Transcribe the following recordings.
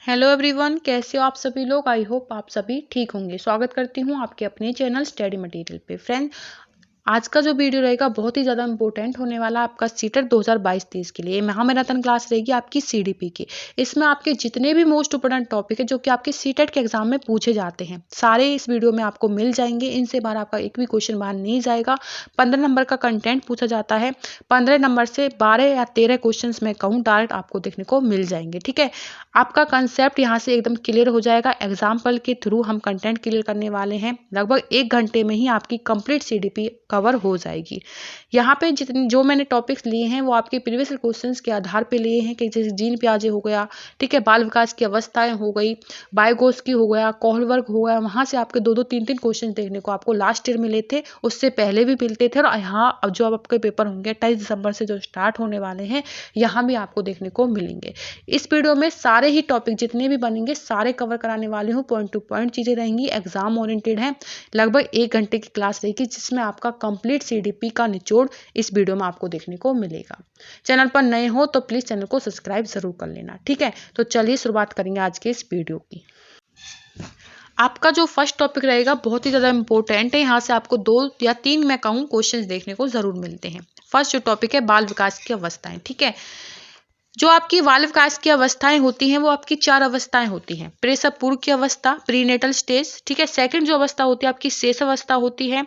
Hello everyone, कैसे हो आप सभी लोग। आई होप आप सभी ठीक होंगे। स्वागत करती हूँ आपके अपने चैनल स्टडी मटेरियल पे। फ्रेंड, आज का जो वीडियो रहेगा बहुत ही ज़्यादा इंपॉर्टेंट होने वाला है आपका सीटेट 2022-23 के लिए। महामैराथन क्लास रहेगी आपकी सीडीपी की। इसमें आपके जितने भी मोस्ट इंपोर्टेंट टॉपिक है जो कि आपके सीटेट के एग्जाम में पूछे जाते हैं, सारे इस वीडियो में आपको मिल जाएंगे। इनसे बाहर आपका एक भी क्वेश्चन बाहर नहीं जाएगा। 15 नंबर का कंटेंट पूछा जाता है। 15 नंबर से 12 या 13 क्वेश्चन मैं कहूँ डायरेक्ट आपको देखने को मिल जाएंगे। ठीक है, आपका कंसेप्ट यहाँ से एकदम क्लियर हो जाएगा। एग्जाम्पल के थ्रू हम कंटेंट क्लियर करने वाले हैं। लगभग 1 घंटे में ही आपकी कंप्लीट सीडीपी कवर हो जाएगी। यहाँ पे जितने जो मैंने टॉपिक्स लिए हैं वो आपके प्रीवियस क्वेश्चंस के आधार पे लिए हैं कि जैसे जीन पियाजे हो गया, ठीक है, बाल विकास की अवस्थाएं हो गई, बायोगोस्की हो गया, कोहलबर्ग हो गया। वहाँ से आपके 2-2 3-3 क्वेश्चन देखने को आपको लास्ट ईयर मिले थे, उससे पहले भी मिलते थे। और यहाँ अब जो आपके पेपर होंगे 28 दिसंबर से जो स्टार्ट होने वाले हैं, यहाँ भी आपको देखने को मिलेंगे। इस वीडियो में सारे ही टॉपिक जितने भी बनेंगे सारे कवर कराने वाले हूँ। पॉइंट टू पॉइंट चीजें रहेंगी, एग्जाम ओरिएंटेड है। लगभग 1 घंटे की क्लास रहेगी जिसमें आपका कंप्लीट सीडीपी का निचोड़ इस वीडियो में आपको देखने को मिलेगा। चैनल पर नए हो तो प्लीज चैनल को सब्सक्राइब जरूर कर लेना। ठीक है, तो चलिए शुरुआत करेंगे आज के इस वीडियो की। आपका जो फर्स्ट टॉपिक रहेगा बहुत ही ज़्यादा इंपॉर्टेंट है। यहाँ से आपको 2 या 3 मैं कहूँ क्वेश्चंस देखने को जरूर मिलते हैं। फर्स्ट जो टॉपिक है बाल विकास की अवस्थाएं। ठीक है, जो आपकी बाल विकास की अवस्थाएं होती हैं वो आपकी 4 अवस्थाएं होती हैं। प्रसव पूर्व की अवस्था, प्रीनेटल स्टेज, ठीक है। सेकंड जो अवस्था होती है आपकी शेष अवस्था होती है,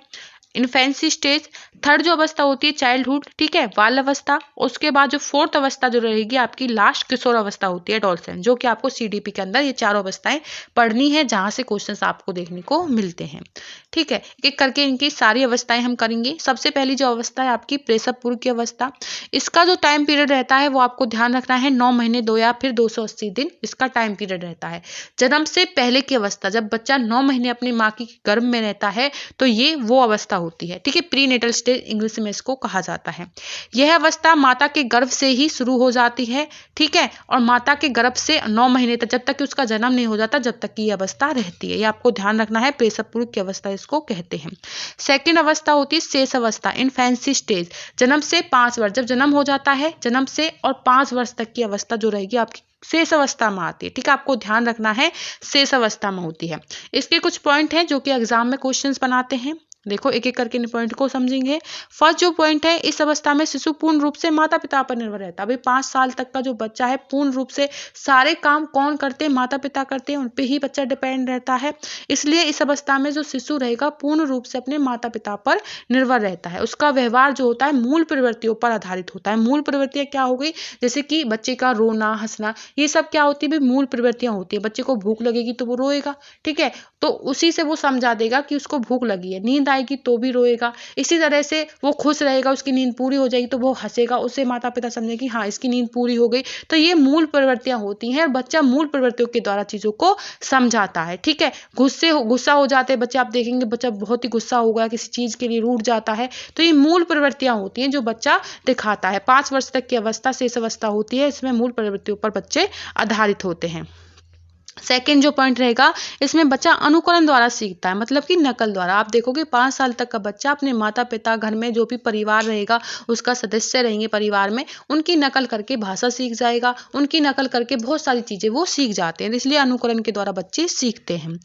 इन्फेंसी स्टेज। थर्ड जो अवस्था होती है चाइल्डहुड, ठीक है, बाल अवस्था। उसके बाद जो फोर्थ अवस्था जो रहेगी आपकी लास्ट किशोर अवस्था होती है, एडोलसेंस, जो कि आपको सीडीपी के अंदर ये 4 अवस्थाएं पढ़नी है जहां से क्वेश्चंस आपको देखने को मिलते हैं। ठीक है, एक एक करके इनकी सारी अवस्थाएं हम करेंगे। सबसे पहली जो अवस्था है आपकी प्रसव पूर्व की अवस्था। इसका जो टाइम पीरियड रहता है वो आपको ध्यान रखना है 9 महीने 2 या फिर 280 दिन इसका टाइम पीरियड रहता है। जन्म से पहले की अवस्था, जब बच्चा 9 महीने अपनी माँ की गर्भ में रहता है तो ये वो अवस्था होती है। ठीक है, प्रीनेटल स्टेज इंग्लिश में इसको कहा जाता है। यह अवस्था माता के गर्भ से ही शुरू हो जाती है। ठीक है, और माता के गर्भ से 9 महीने तक, जब तक कि उसका जन्म नहीं हो जाता, जब तक कि यह अवस्था रहती है। ये आपको ध्यान रखना है, प्रसव पूर्व की अवस्था इसको कहते हैं। सेकेंड अवस्था होती है शेष अवस्था, इन्फेंसी स्टेज। जन्म से 5 वर्ष, जब जन्म हो जाता है, जन्म से और 5 वर्ष तक की अवस्था जो रहेगी आपकी शेष अवस्था में आती है। ठीक है, आपको ध्यान रखना है शेष अवस्था में होती है। इसके कुछ पॉइंट हैं जो कि एग्जाम में क्वेश्चंस बनाते हैं। देखो एक एक करके इन पॉइंट को समझेंगे। फर्स्ट जो पॉइंट है, इस अवस्था में शिशु पूर्ण रूप से माता पिता पर निर्भर रहता है। अभी 5 साल तक का जो बच्चा है पूर्ण रूप से सारे काम कौन करते हैं, माता पिता करते हैं, उन पे ही बच्चा डिपेंड रहता है। इसलिए इस अवस्था में जो शिशु रहेगा पूर्ण रूप से अपने माता पिता पर निर्भर रहता है। उसका व्यवहार जो होता है मूल प्रवृत्तियों पर आधारित होता है। मूल प्रवृत्तियां क्या हो गई, जैसे कि बच्चे का रोना, हंसना, ये सब क्या होती है, मूल प्रवृत्तियां होती है। बच्चे को भूख लगेगी तो वो रोएगा। ठीक है, तो उसी से वो समझा देगा कि उसको भूख लगी है। नींद आएगी तो भी रोएगा। इसी तरह से वो खुश रहेगा, उसकी नींद पूरी हो जाएगी तो वो हंसेगा। उससे माता पिता समझेंगे कि हाँ इसकी नींद पूरी हो गई। तो ये मूल प्रवृत्तियां होती हैं और बच्चा मूल प्रवृत्तियों के द्वारा चीजों को समझाता है। ठीक है, गुस्सा हो जाते हैं बच्चे, आप देखेंगे बच्चा बहुत ही गुस्सा हो गया, किसी चीज के लिए रूठ जाता है, तो ये मूल प्रवृत्तियां होती हैं जो बच्चा दिखाता है। 5 वर्ष तक की अवस्था शेष अवस्था होती है, इसमें मूल प्रवृत्तियों पर बच्चे आधारित होते हैं। सेकेंड जो पॉइंट रहेगा, इसमें बच्चा अनुकरण द्वारा सीखता है, मतलब कि नकल द्वारा। आप देखोगे 5 साल तक का बच्चा अपने माता पिता, घर में जो भी परिवार रहेगा, उसका सदस्य रहेंगे परिवार में, उनकी नकल करके भाषा सीख जाएगा, उनकी नकल करके बहुत सारी चीजें वो सीख जाते हैं। इसलिए अनुकरण के द्वारा बच्चे सीखते हैं।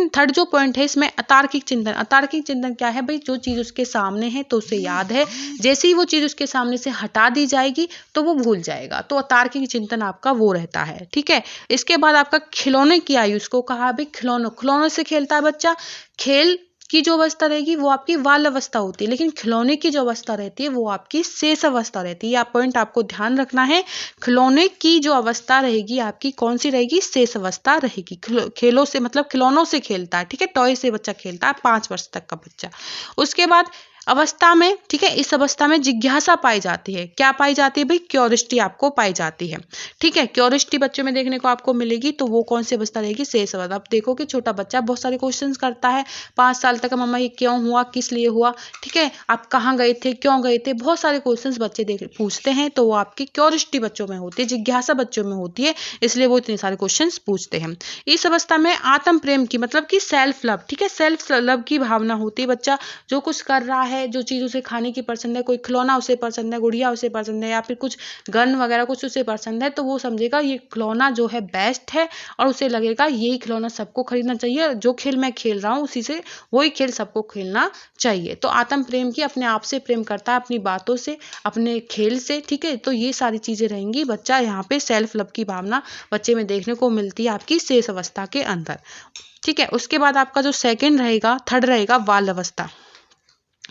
थर्ड जो पॉइंट है इसमें अतार्किक चिंतन। अतार्किक चिंतन क्या है भाई, जो चीज उसके सामने है तो उसे याद है, जैसे ही वो चीज उसके सामने से हटा दी जाएगी तो वो भूल जाएगा। तो अतार्किक चिंतन आपका वो रहता है। ठीक है, इसके बाद आपका खिलौने की आयु, उसको कहा भाई खिलौनों से खेलता है बच्चा। खेल की जो अवस्था रहेगी वो आपकी बाल अवस्था होती है, लेकिन खिलौने की जो अवस्था रहती है वो आपकी शेष अवस्था रहती है। यह पॉइंट आपको ध्यान रखना है। खिलौने की जो अवस्था रहेगी आपकी कौन सी रहेगी, शेष अवस्था रहेगी। खेलों से मतलब खिलौनों से खेलता है। ठीक है, टॉय से बच्चा खेलता है 5 वर्ष तक का बच्चा। उसके बाद अवस्था में, ठीक है, इस अवस्था में जिज्ञासा पाई जाती है। क्या पाई जाती है भाई, क्यूरियोसिटी आपको पाई जाती है। ठीक है, क्यूरियोसिटी बच्चों में देखने को आपको मिलेगी, तो वो कौन सी अवस्था रहेगी, शेष अवस्था। आप देखो कि छोटा बच्चा बहुत सारे क्वेश्चंस करता है 5 साल तक, मम्मा ये क्यों हुआ, किस लिए हुआ, ठीक है, आप कहाँ गए थे, क्यों गए थे, बहुत सारे क्वेश्चंस बच्चे पूछते हैं। तो वो आपकी क्यूरियोसिटी बच्चों में होती है, जिज्ञासा बच्चों में होती है, इसलिए वो इतने सारे क्वेश्चन पूछते हैं। इस अवस्था में आत्म प्रेम की, मतलब कि सेल्फ लव, ठीक है, सेल्फ लव की भावना होती है। बच्चा जो कुछ कर रहा है है, जो चीज़ उसे खाने की पसंद है, कोई खिलौना उसे पसंद है, गुड़िया उसे पसंद है, या फिर कुछ गन वगैरह कुछ उसे पसंद है, तो वो समझेगा ये खिलौना जो है बेस्ट है और उसे लगेगा यही खिलौना सबको खरीदना चाहिए, जो खेल मैं खेल रहा हूँ उसी से वही खेल सबको खेलना चाहिए। तो आत्म प्रेम की अपने आप से प्रेम करता है, अपनी बातों से, अपने खेल से, ठीक है। तो ये सारी चीज़ें रहेंगी। बच्चा यहाँ पे सेल्फ लव की भावना बच्चे में देखने को मिलती है आपकी शेष अवस्था के अंदर, ठीक है। उसके बाद आपका जो सेकंड रहेगा, थर्ड रहेगा बाल अवस्था।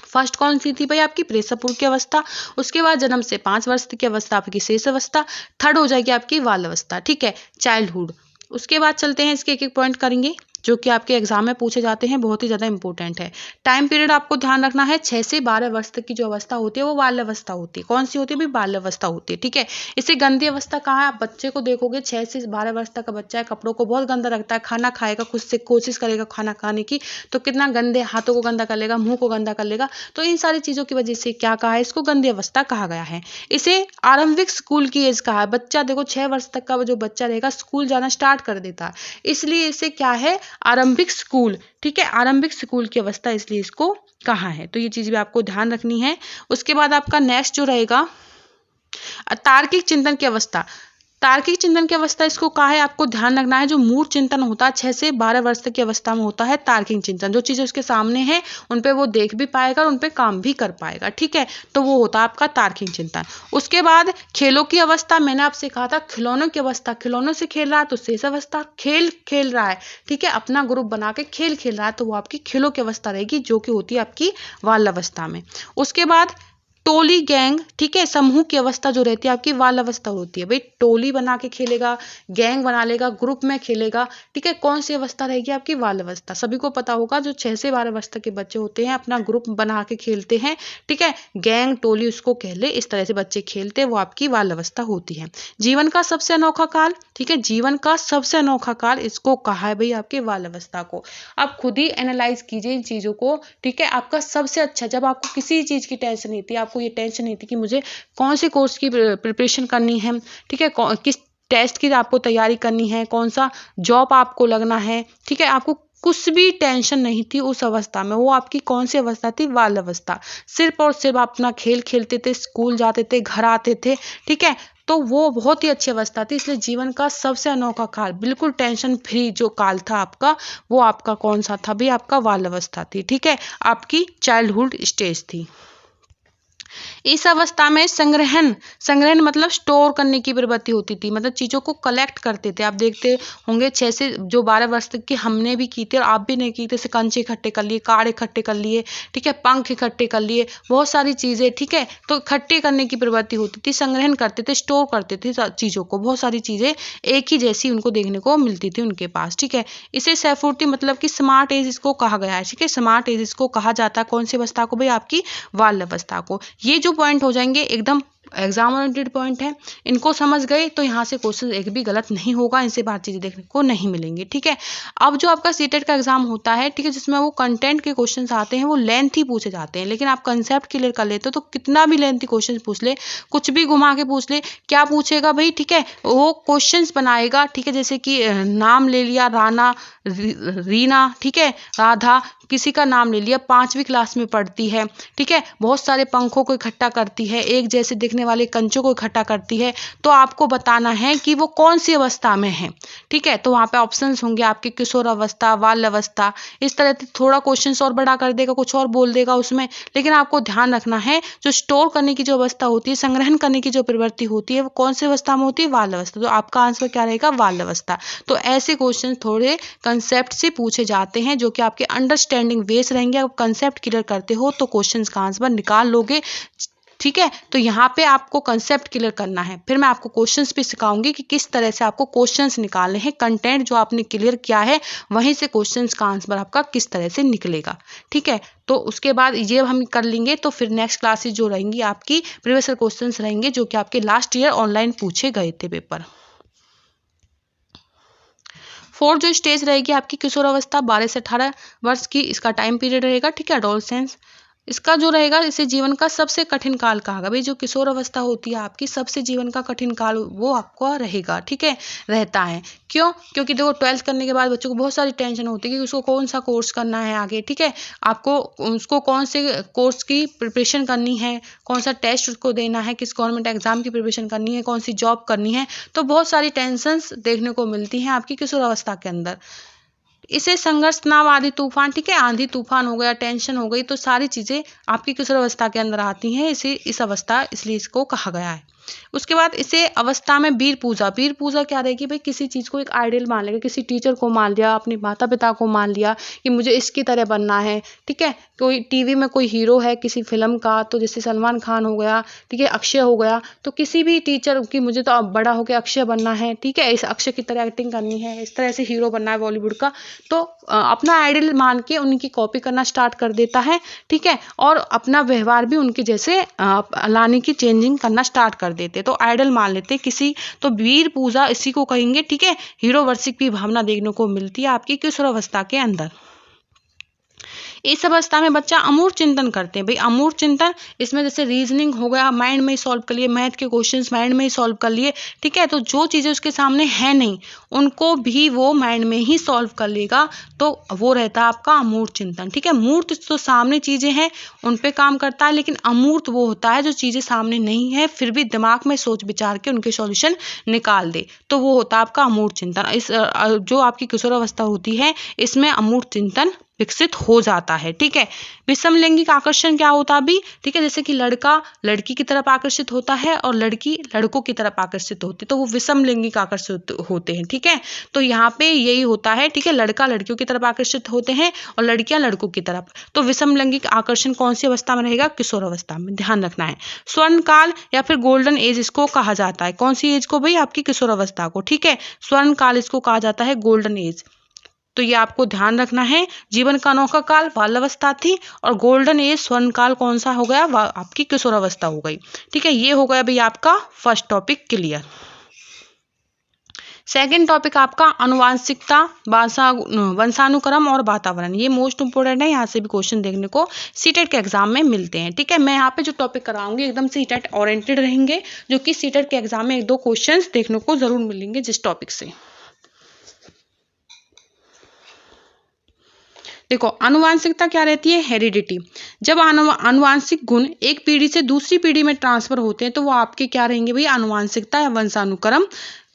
फर्स्ट कौन सी थी भाई आपकी प्रेसपूर्व की अवस्था, उसके बाद जन्म से 5 वर्ष की अवस्था आपकी शेष अवस्था, थर्ड हो जाएगी आपकी बाल अवस्था, ठीक है, चाइल्डहुड। उसके बाद चलते हैं, इसके एक एक पॉइंट करेंगे जो कि आपके एग्जाम में पूछे जाते हैं, बहुत ही ज़्यादा इंपॉर्टेंट है। टाइम पीरियड आपको ध्यान रखना है, 6 से 12 वर्ष तक की जो अवस्था होती है वो बाल अवस्था होती है। कौन सी होती है भाई, बाल अवस्था होती है, ठीक है। इसे गंदी अवस्था कहाँ है, आप बच्चे को देखोगे 6 से 12 वर्ष तक का बच्चा है, कपड़ों को बहुत गंदा रखता है, खाना खाएगा खुद से कोशिश करेगा खाना खाने की, तो कितना गंदे हाथों को गंदा कर लेगा, मुंह को गंदा कर लेगा। तो इन सारी चीज़ों की वजह से क्या कहा है, इसको गंदी अवस्था कहा गया है। इसे आरंभिक स्कूल की एज कहा है। बच्चा देखो 6 वर्ष तक का जो बच्चा रहेगा स्कूल जाना स्टार्ट कर देता है, इसलिए इसे क्या है, आरंभिक स्कूल, ठीक है, आरंभिक स्कूल की अवस्था इसलिए इसको कहा है। तो ये चीज भी आपको ध्यान रखनी है। उसके बाद आपका नेक्स्ट जो रहेगा तार्किक चिंतन की अवस्था। तार्किक चिंतन की अवस्था इसको कहा है, आपको ध्यान रखना है, जो मूल चिंतन होता है 6 से 12 वर्ष तक की अवस्था में होता है तार्किक चिंतन। जो चीजें उसके सामने है उन पे वो देख भी पाएगा और उन पे काम भी कर पाएगा, ठीक है। तो वो होता है आपका तार्किक चिंतन। उसके बाद खेलों की अवस्था, मैंने आपसे कहा था खिलौनों की अवस्था, खिलौनों से खेल रहा है तो शेष अवस्था, खेल खेल रहा है, ठीक है, अपना ग्रुप बना के खेल खेल रहा है तो वो आपकी खेलों की अवस्था रहेगी, जो कि होती है आपकी बाल अवस्था में। उसके बाद टोली गैंग, ठीक है, समूह की अवस्था जो रहती है आपकी बाल अवस्था होती है। भाई टोली बना के खेलेगा, गैंग बना लेगा, ग्रुप में खेलेगा, ठीक है, कौन सी अवस्था रहेगी आपकी बाल अवस्था। सभी को पता होगा जो 6 से 12 वर्ष तक के बच्चे होते हैं अपना ग्रुप बना के खेलते हैं, ठीक है, गैंग टोली उसको कह ले, इस तरह से बच्चे खेलते हैं, वो आपकी बाल अवस्था होती है। जीवन का सबसे अनोखा काल, ठीक है, जीवन का सबसे अनोखा काल इसको कहा है भाई आपके बाल अवस्था को। आप खुद ही एनालाइज कीजिए इन चीजों को, ठीक है। आपका सबसे अच्छा, जब आपको किसी चीज की टेंशन नहीं थी, आपको ये टेंशन नहीं थी कि मुझे कौन से कोर्स की प्रिपरेशन करनी है, ठीक है, किस टेस्ट की आपको तैयारी करनी है, कौन सा जॉब आपको लगना है, ठीक है, आपको कुछ भी टेंशन नहीं थी उस अवस्था में। वो आपकी कौन सी अवस्था थी, बाल अवस्था। सिर्फ और सिर्फ अपना खेल खेलते थे, स्कूल जाते थे, घर आते थे, ठीक है। तो वो बहुत ही अच्छी अवस्था थी, इसलिए जीवन का सबसे अनोखा काल, बिल्कुल टेंशन फ्री जो काल था आपका, वो आपका कौन सा था भी, आपका बाल अवस्था थी, ठीक है, आपकी चाइल्डहुड स्टेज थी। इस अवस्था में संग्रहण, संग्रहण मतलब स्टोर करने की प्रवृत्ति होती थी, मतलब चीजों को कलेक्ट करते थे। आप देखते होंगे 6 से जो 12 वर्ष तक की हमने भी की थी और आप भी नहीं की थी, कंचे इकट्ठे कर लिए, कार्ड इकट्ठे कर लिए, ठीक है, पंख इकट्ठे कर लिए, बहुत सारी चीजें, ठीक है। तो इकट्ठे करने की प्रवृत्ति होती थी, संग्रहण करते थे, स्टोर करते थे चीजों को, बहुत सारी चीजें एक ही जैसी उनको देखने को मिलती थी उनके पास, ठीक है। इसे सैफुर्ती मतलब कि स्मार्ट एज इसको कहा गया है, ठीक है, स्मार्ट एज इसको कहा जाता है। कौन सी अवस्था को भाई, आपकी बाल अवस्था को। ये जो पॉइंट हो जाएंगे एकदम एग्जाम ओरिएंटेड पॉइंट है, इनको समझ गए तो यहाँ से क्वेश्चन एक भी गलत नहीं होगा, इनसे बात चीजें देखने को नहीं मिलेंगी, ठीक है। अब जो आपका सीटेट का एग्जाम होता है, ठीक है, जिसमें वो कंटेंट के क्वेश्चंस आते हैं वो लेंथ ही पूछे जाते हैं, लेकिन आप कंसेप्ट क्लियर कर लेते हो तो कितना भी लेंथी क्वेश्चन पूछ ले, कुछ भी घुमा के पूछ ले, क्या पूछेगा भाई, ठीक है, वो क्वेश्चंस बनाएगा, ठीक है। जैसे कि नाम ले लिया, राना, रीना, ठीक है, राधा, किसी का नाम ले लिया, 5वीं क्लास में पढ़ती है, ठीक है, बहुत सारे पंखों को इकट्ठा करती है, एक जैसे दिखने वाले कंचों को इकट्ठा करती है, तो आपको बताना है कि वो कौन सी अवस्था में है, ठीक है। तो वहां पे ऑप्शंस होंगे आपके किशोर अवस्था, बाल अवस्था, इस तरह से थोड़ा क्वेश्चंस और बड़ा कर देगा, कुछ और बोल देगा उसमें, लेकिन आपको ध्यान रखना है जो स्टोर करने की जो अवस्था होती है, संग्रहण करने की जो प्रवृत्ति होती है, वो कौन सी अवस्था में होती है, बाल अवस्था। तो आपका आंसर क्या रहेगा, बाल अवस्था। तो ऐसे क्वेश्चन थोड़े कंसेप्ट से पूछे जाते हैं जो कि आपके अंडरस्टैंडिंग बेस रहेंगे। आप कंसेप्ट क्लियर करते हो तो क्वेश्चंस का आंसर निकाल लोगे, ठीक है। तो यहाँ पे आपको कंसेप्ट क्लियर करना है, फिर मैं आपको क्वेश्चंस भी सिखाऊंगी कि किस तरह से आपको क्वेश्चंस निकालने हैं। कंटेंट जो आपने क्लियर किया है वहीं से क्वेश्चंस का आंसर आपका किस तरह से निकलेगा, ठीक है। तो उसके बाद ये हम कर लेंगे तो फिर नेक्स्ट क्लासेस जो रहेंगी आपकी प्रीवियस क्वेश्चंस रहेंगे जो कि आपके लास्ट ईयर ऑनलाइन पूछे गए थे पेपर। 4 जो स्टेज रहेगी आपकी किशोर अवस्था, 12 से 18 वर्ष की इसका टाइम पीरियड रहेगा, ठीक है, एडोलसेंस। इसका जो रहेगा, इसे जीवन का सबसे कठिन काल कहा गया। भाई जो किशोर अवस्था होती है आपकी, सबसे जीवन का कठिन काल वो आपको रहेगा, ठीक है, रहता है। क्यों? क्योंकि देखो 12th करने के बाद बच्चों को बहुत सारी टेंशन होती है कि उसको कौन सा कोर्स करना है आगे, ठीक है, आपको उसको कौन से कोर्स की प्रिपरेशन करनी है, कौन सा टेस्ट उसको देना है, किस गवर्नमेंट एग्जाम की प्रिपरेशन करनी है, कौन सी जॉब करनी है। तो बहुत सारी टेंशन्स देखने को मिलती हैं आपकी किशोर अवस्था के अंदर। इसे संघर्ष, तनाव, आंधी तूफान, ठीक है, आंधी तूफान हो गया, टेंशन हो गई, तो सारी चीजें आपकी किशोर अवस्था के अंदर आती हैं। इसे इस अवस्था इसलिए इसको कहा गया है। उसके बाद इसे अवस्था में वीर पूजा। वीर पूजा क्या रहेगी? भाई किसी चीज को एक आइडियल मान लेगा, किसी टीचर को मान लिया, अपने माता पिता को मान लिया कि मुझे इसकी तरह बनना है, ठीक है। कोई टीवी में कोई हीरो है किसी फिल्म का, तो जैसे सलमान खान हो गया, ठीक है, अक्षय हो गया, तो किसी भी टीचर की मुझे तो अब बड़ा होकर अक्षय बनना है, ठीक है, इस अक्षय की तरह एक्टिंग करनी है, इस तरह से हीरो बनना है बॉलीवुड का, तो अपना आइडियल मान के उनकी कॉपी करना स्टार्ट कर देता है, ठीक है, और अपना व्यवहार भी उनके जैसे लाने की चेंजिंग करना स्टार्ट कर देते, तो आइडल मान लेते किसी। तो वीर पूजा इसी को कहेंगे, ठीक है। हीरो वर्शिप की भावना देखने को मिलती है आपकी किशोर अवस्था के अंदर। इस अवस्था में बच्चा अमूर्त चिंतन करते हैं। भाई अमूर्त चिंतन, इसमें जैसे रीजनिंग हो गया, माइंड में ही सॉल्व कर लिए, मैथ के क्वेश्चंस माइंड में ही सॉल्व कर लिए, ठीक है, तो जो चीजें उसके सामने है नहीं उनको भी वो माइंड में ही सॉल्व कर लेगा, तो वो रहता है आपका अमूर्त चिंतन, ठीक है। मूर्त तो सामने चीजें हैं उन पे काम करता है, लेकिन अमूर्त वो होता है जो चीजें सामने नहीं है फिर भी दिमाग में सोच विचार के उनके सॉल्यूशन निकाल दे, तो वो होता है आपका अमूर्त चिंतन। इस जो आपकी किशोर अवस्था होती है इसमें अमूर्त चिंतन विकसित हो जाता है, ठीक है। विषम लैंगिक आकर्षण क्या होता है अभी, ठीक है, जैसे कि लड़का लड़की की तरफ आकर्षित होता है और लड़की लड़कों की तरफ आकर्षित होती है, तो वो विषम लैंगिक आकर्षित होते हैं, ठीक है। तो यहाँ पे यही होता है, ठीक है, लड़का लड़कियों की तरफ आकर्षित होते हैं और लड़कियां लड़कों की तरफ। तो विषम लैंगिक आकर्षण कौन सी अवस्था में रहेगा? किशोर अवस्था में, ध्यान रखना है। स्वर्ण काल या फिर गोल्डन एज इसको कहा जाता है। कौन सी एज को? भाई आपकी किशोर अवस्था को, ठीक है। स्वर्ण काल इसको कहा जाता है, गोल्डन एज, तो ये आपको ध्यान रखना है। जीवन का अनोखा काल बाल अवस्था थी और गोल्डन एज स्वर्ण काल कौन सा हो गया? आपकी किशोर अवस्था हो गई, ठीक है। ये हो गया भाई आपका first topic clear. Second topic आपका अनुवांशिकता, वंशानुक्रम और वातावरण। ये मोस्ट इंपोर्टेंट है, यहाँ से भी क्वेश्चन देखने को सीटेट के एग्जाम में मिलते हैं, ठीक है। मैं यहाँ पे जो टॉपिक कराऊंगी एकदम सीटेट ओरिएंटेड रहेंगे, जो कि सीटेट के एग्जाम में 1-2 क्वेश्चन देखने को जरूर मिलेंगे जिस टॉपिक से। देखो अनुवांशिकता क्या रहती है? हेरिडिटी। जब अनुवांशिक गुण एक पीढ़ी से दूसरी पीढ़ी में ट्रांसफर होते हैं तो वो आपके क्या रहेंगे भाई? अनुवांशिकता या वंशानुक्रम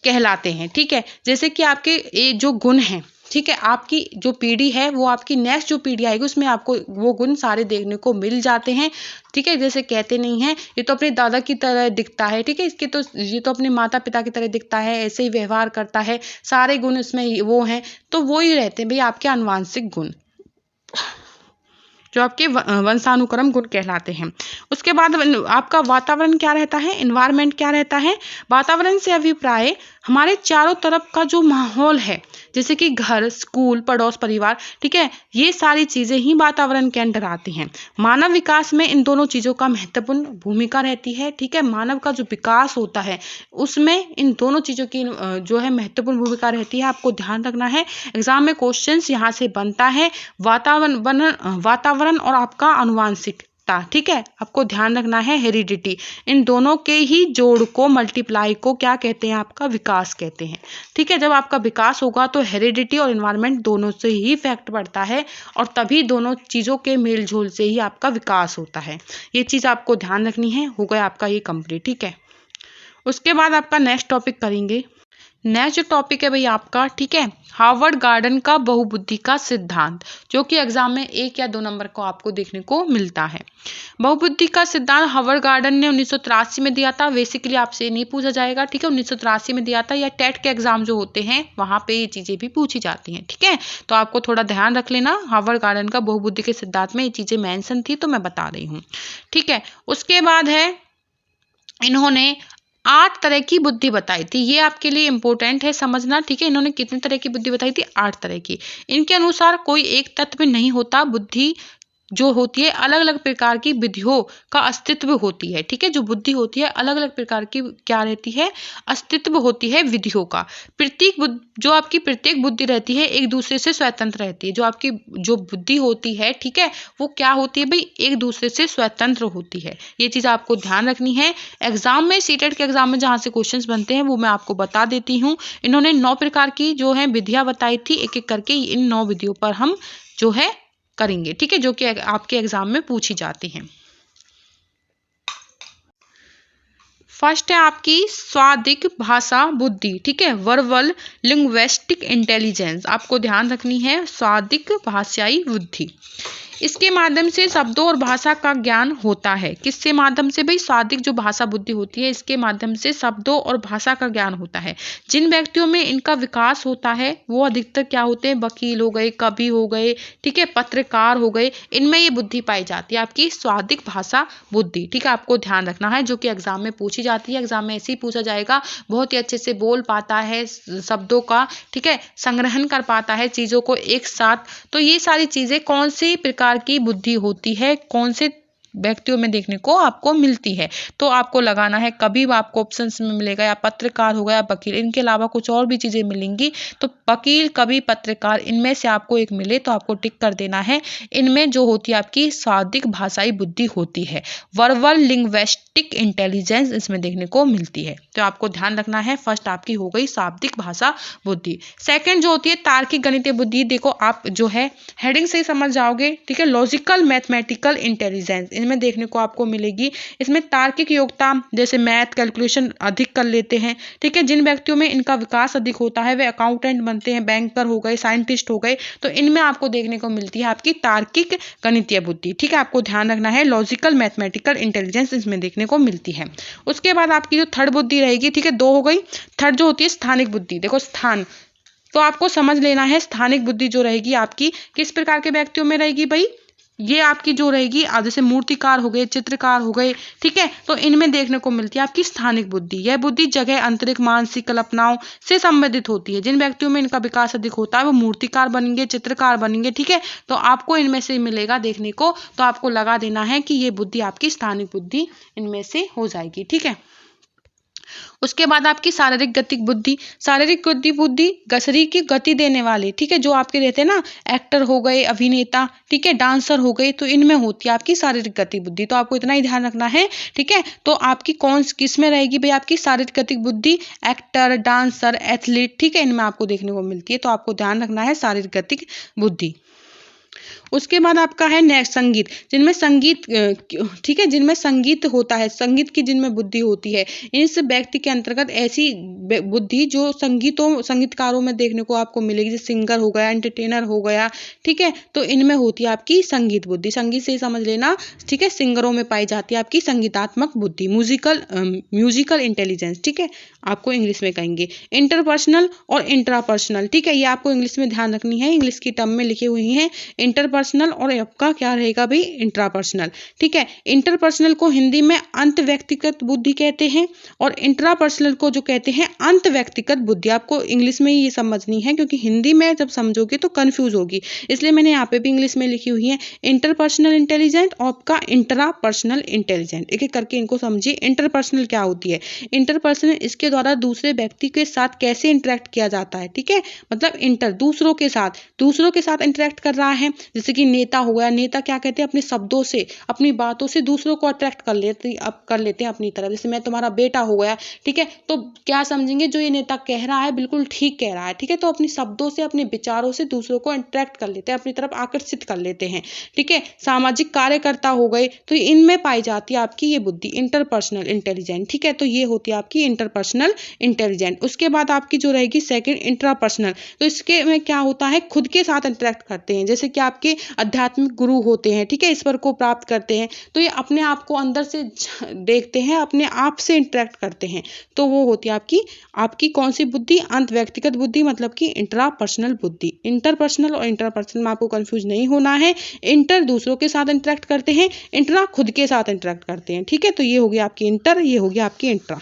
कहलाते हैं, ठीक है। जैसे कि आपके ये जो गुण हैं, ठीक है, आपकी जो पीढ़ी है वो आपकी नेक्स्ट जो पीढ़ी आएगी उसमें आपको वो गुण सारे देखने को मिल जाते हैं, ठीक है। जैसे कहते नहीं है ये तो अपने दादा की तरह दिखता है, ठीक है, इसके तो ये तो अपने माता पिता की तरह दिखता है, ऐसे ही व्यवहार करता है, सारे गुण इसमें वो हैं, तो वो ही रहते हैं भाई आपके अनुवांशिक गुण जो आपके वंशानुक्रम गुण कहलाते हैं। उसके बाद आपका वातावरण क्या रहता है? एनवायरनमेंट क्या रहता है? वातावरण से अभिप्राय हमारे चारों तरफ का जो माहौल है, जैसे कि घर, स्कूल, पड़ोस, परिवार, ठीक है, ये सारी चीजें ही वातावरण के अंदर आती हैं। मानव विकास में इन दोनों चीजों का महत्वपूर्ण भूमिका रहती है, ठीक है। मानव का जो विकास होता है उसमें इन दोनों चीजों की जो है महत्वपूर्ण भूमिका रहती है, आपको ध्यान रखना है। एग्जाम में क्वेश्चंस यहाँ से बनता है, वातावरण और आपका अनुवांशिकता, ठीक है, आपको ध्यान रखना है। हेरिडिटी, इन दोनों के ही जोड़ को, मल्टीप्लाई को क्या कहते हैं? आपका विकास कहते हैं, ठीक है। जब आपका विकास होगा तो हेरिडिटी और एनवायरनमेंट दोनों से ही इफेक्ट पड़ता है और तभी दोनों चीजों के मेल जोल से ही आपका विकास होता है। ये चीज आपको ध्यान रखनी है। हो गया आपका ये कंप्लीट, ठीक है। उसके बाद आपका नेक्स्ट टॉपिक करेंगे। नेक्स्ट जो टॉपिक है भाई आपका, ठीक है, हार्वर्ड गार्डन का बहुबुद्धि का सिद्धांत, जो कि एग्जाम में 1 या 2 नंबर को आपको देखने को मिलता है। बहुबुद्धि का सिद्धांत हार्वर्ड गार्डन ने 1983 में दिया था। बेसिकली आपसे नहीं पूछा जाएगा, ठीक है, 1983 में दिया था, या टेट के एग्जाम जो होते हैं वहां पे ये चीजें भी पूछी जाती हैं, ठीक है। तो आपको थोड़ा ध्यान रख लेना, हार्वर्ड गार्डन का बहुबुद्धि के सिद्धांत में ये चीजें मेंशन थी तो मैं बता रही हूँ, ठीक है। उसके बाद है इन्होंने 8 तरह की बुद्धि बताई थी। ये आपके लिए इंपॉर्टेंट है समझना, ठीक है। इन्होंने कितनी तरह की बुद्धि बताई थी? 8 तरह की। इनके अनुसार कोई एक तत्व नहीं होता बुद्धि जो होती है अलग अलग प्रकार की विधियों का अस्तित्व होती है। ठीक है, जो बुद्धि होती है अलग अलग प्रकार की क्या रहती है, अस्तित्व होती है विधियों का। जो आपकी प्रत्येक बुद्धि रहती है एक दूसरे से स्वतंत्र रहती है। जो आपकी जो बुद्धि होती है, ठीक है, वो क्या होती है भाई, एक दूसरे से स्वतंत्र होती है। ये चीज आपको ध्यान रखनी है। एग्जाम में, सीटेट के एग्जाम में जहां से क्वेश्चंस बनते हैं वो मैं आपको बता देती हूँ। इन्होंने 9 प्रकार की जो है विधियां बताई थी, एक एक करके इन 9 विधियों पर हम जो है करेंगे। ठीक है, जो कि आपके एग्जाम में पूछी जाती हैं। फर्स्ट है आपकी स्वादिक भाषा बुद्धि। ठीक है, वर्बल लिंग्विस्टिक इंटेलिजेंस आपको ध्यान रखनी है, स्वादिक भाषाई बुद्धि। इसके माध्यम से शब्दों और भाषा का ज्ञान होता है। किसके माध्यम से भाई, स्वादिक जो भाषा बुद्धि होती है इसके माध्यम से शब्दों और भाषा का ज्ञान होता है। जिन व्यक्तियों में इनका विकास होता है वो अधिकतर क्या होते हैं, वकील हो गए, कवि हो गए, ठीक है, पत्रकार हो गए, इनमें ये बुद्धि पाई जाती है, आपकी स्वादिक भाषा बुद्धि। ठीक है, आपको ध्यान रखना है, जो कि एग्जाम में पूछी जाती है। एग्जाम में ऐसे ही पूछा जाएगा, बहुत ही अच्छे से बोल पाता है शब्दों का, ठीक है, संग्रहण कर पाता है चीजों को एक साथ। तो ये सारी चीजें कौन सी प्रकार की बुद्धि होती है, कौन से व्यक्तियों में देखने को आपको मिलती है। तो आपको लगाना है, कभी आपको ऑप्शंस में मिलेगा या पत्रकार हो गया, वकील, इनके अलावा कुछ और भी चीजें मिलेंगी। तो वकील, कवि, पत्रकार, इनमें से आपको एक मिले तो आपको टिक कर देना है। इनमें जो होती है आपकी स्वादिक भाषाई बुद्धि होती है, वर्बल लिंग्विस्टिक इंटेलिजेंस इसमें देखने को मिलती है। तो आपको ध्यान रखना है, फर्स्ट आपकी हो गई शाब्दिक भाषा बुद्धि। सेकंड जो होती है तार्किक गणितीय बुद्धि, देखो आप जो है हेडिंग से ही समझ जाओगे। ठीक है, लॉजिकल मैथमेटिकल इंटेलिजेंस इनमें देखने को आपको मिलेगी। इसमें तार्किक योग्यता, जैसे मैथ, कैलकुलेशन अधिक कर लेते हैं। ठीक है, जिन व्यक्तियों में इनका विकास अधिक होता है वे अकाउंटेंट बनते हैं, बैंकर हो गए, साइंटिस्ट हो गए। तो इनमें आपको देखने को मिलती है आपकी तार्किक गणितीय बुद्धि। ठीक है, आपको ध्यान रखना है, लॉजिकल मैथमेटिकल इंटेलिजेंस इसमें देखने को मिलती है। उसके बाद आपकी जो थर्ड बुद्धि रहेगी, ठीक है, 2 हो गई। थर्ड जो होती है स्थानिक बुद्धि, देखो स्थान, तो आपको समझ लेना है स्थानिक बुद्धि जो रहेगी आपकी किस प्रकार के व्यक्तियों में रहेगी भाई, ये आपकी जो रहेगी जैसे मूर्तिकार हो गए, चित्रकार हो गए, ठीक है, तो इनमें देखने को मिलती है आपकी स्थानिक बुद्धि। यह बुद्धि जगह, अंतरिक्ष, मानसिक कल्पनाओं से संबंधित होती है। जिन व्यक्तियों में इनका विकास अधिक होता है वो मूर्तिकार बनेंगे, चित्रकार बनेंगे। ठीक है, तो आपको इनमें से मिलेगा देखने को, तो आपको लगा देना है कि ये बुद्धि आपकी स्थानिक बुद्धि इनमें से हो जाएगी। ठीक है, उसके बाद आपकी शारीरिक गतिक बुद्धि। शारीरिक बुद्धि शरीर की गति देने वाले, ठीक है, जो आपके रहते हैं ना, एक्टर हो गए, अभिनेता, ठीक है, डांसर हो गए, तो इनमें होती है आपकी शारीरिक गति बुद्धि। तो आपको इतना ही ध्यान रखना है। ठीक है, तो आपकी किस में रहेगी भाई, आपकी शारीरिक गतिक बुद्धि, एक्टर, डांसर, एथलीट, ठीक है, इनमें आपको देखने को मिलती है। तो आपको ध्यान रखना है शारीरिक गतिक बुद्धि। उसके बाद आपका है नेक्स्ट संगीत, जिनमें संगीत, ठीक है, जिनमें संगीत होता है, संगीत की जिनमें बुद्धि होती है, इस व्यक्ति के अंतर्गत ऐसी बुद्धि जो संगीतकारों में देखने को आपको मिलेगी, जैसे सिंगर हो गया, एंटरटेनर हो गया, ठीक है, तो इनमें होती है आपकी संगीत बुद्धि। संगीत से समझ लेना, ठीक है, सिंगरों में पाई जाती है आपकी संगीतात्मक बुद्धि, म्यूजिकल इंटेलिजेंस। ठीक है, आपको इंग्लिश में कहेंगे इंटरपर्सनल और इंट्रापर्सनल। ठीक है, ये आपको इंग्लिश में ध्यान रखनी है, इंग्लिश की टर्म में लिखी हुई है इंटरपर्सनल और आपका क्या रहेगा भाई, इंट्रापर्सनल। ठीक है, इंटरपर्सनल को हिंदी में अंत व्यक्तिगत बुद्धि कहते हैं और इंट्रापर्सनल को जो कहते हैं अंत व्यक्तिगत बुद्धि। आपको इंग्लिश में ये समझनी है, क्योंकि हिंदी में जब समझोगे तो कंफ्यूज होगी, इसलिए मैंने यहाँ पे भी इंग्लिश में लिखी हुई है इंटरपर्सनल इंटेलिजेंट और आपका इंट्रापर्सनल इंटेलिजेंट। एक एक करके इनको समझिए। इंटरपर्सनल क्या होती है, इंटरपर्सनल इसके द्वारा दूसरे व्यक्ति के साथ कैसे इंटरेक्ट किया जाता है। ठीक है, मतलब दूसरों के साथ इंटरेक्ट कर रहा है। जैसे कि नेता हो गया, नेता क्या कहते हैं, अपने शब्दों से, अपनी बातों से दूसरों को अट्रैक्ट कर लेते हैं अपनी तरफ। जैसे मैं तुम्हारा बेटा हो गया, ठीक है, तो क्या समझेंगे, जो ये नेता कह रहा है बिल्कुल ठीक कह रहा है। ठीक है, तो अपने शब्दों से, अपने विचारों से दूसरों को अट्रैक्ट कर लेते हैं, अपनी तरफ आकर्षित कर लेते हैं। ठीक है, सामाजिक कार्यकर्ता हो गए, तो इनमें पाई जाती है आपकी ये बुद्धि इंटरपर्सनल इंटेलिजेंट। ठीक है, तो ये होती है आपकी इंटरपर्सनल इंटेलिजेंट। उसके बाद आपकी जो रहेगी सेकंड इंट्रापर्सनल, तो इसके में क्या होता है, खुद के साथ इंटरेक्ट करते हैं। जैसे कि आपके आध्यात्मिक गुरु होते हैं, ठीक है, ईश्वर को प्राप्त करते हैं, तो ये अपने आप को अंदर से देखते हैं, अपने आप से इंटरेक्ट करते हैं, तो वो होती है आपकी कौन सी बुद्धि, अंत व्यक्तिगत बुद्धि, मतलब कि इंट्रापर्सनल बुद्धि। इंटरपर्सनल और इंट्रापर्सनल में आपको कंफ्यूज नहीं होना है। इंटर दूसरों के साथ इंटरेक्ट करते हैं, इंट्रा खुद के साथ इंटरेक्ट करते हैं। ठीक है, तो ये होगी आपकी इंटर, ये होगी आपकी इंट्रा।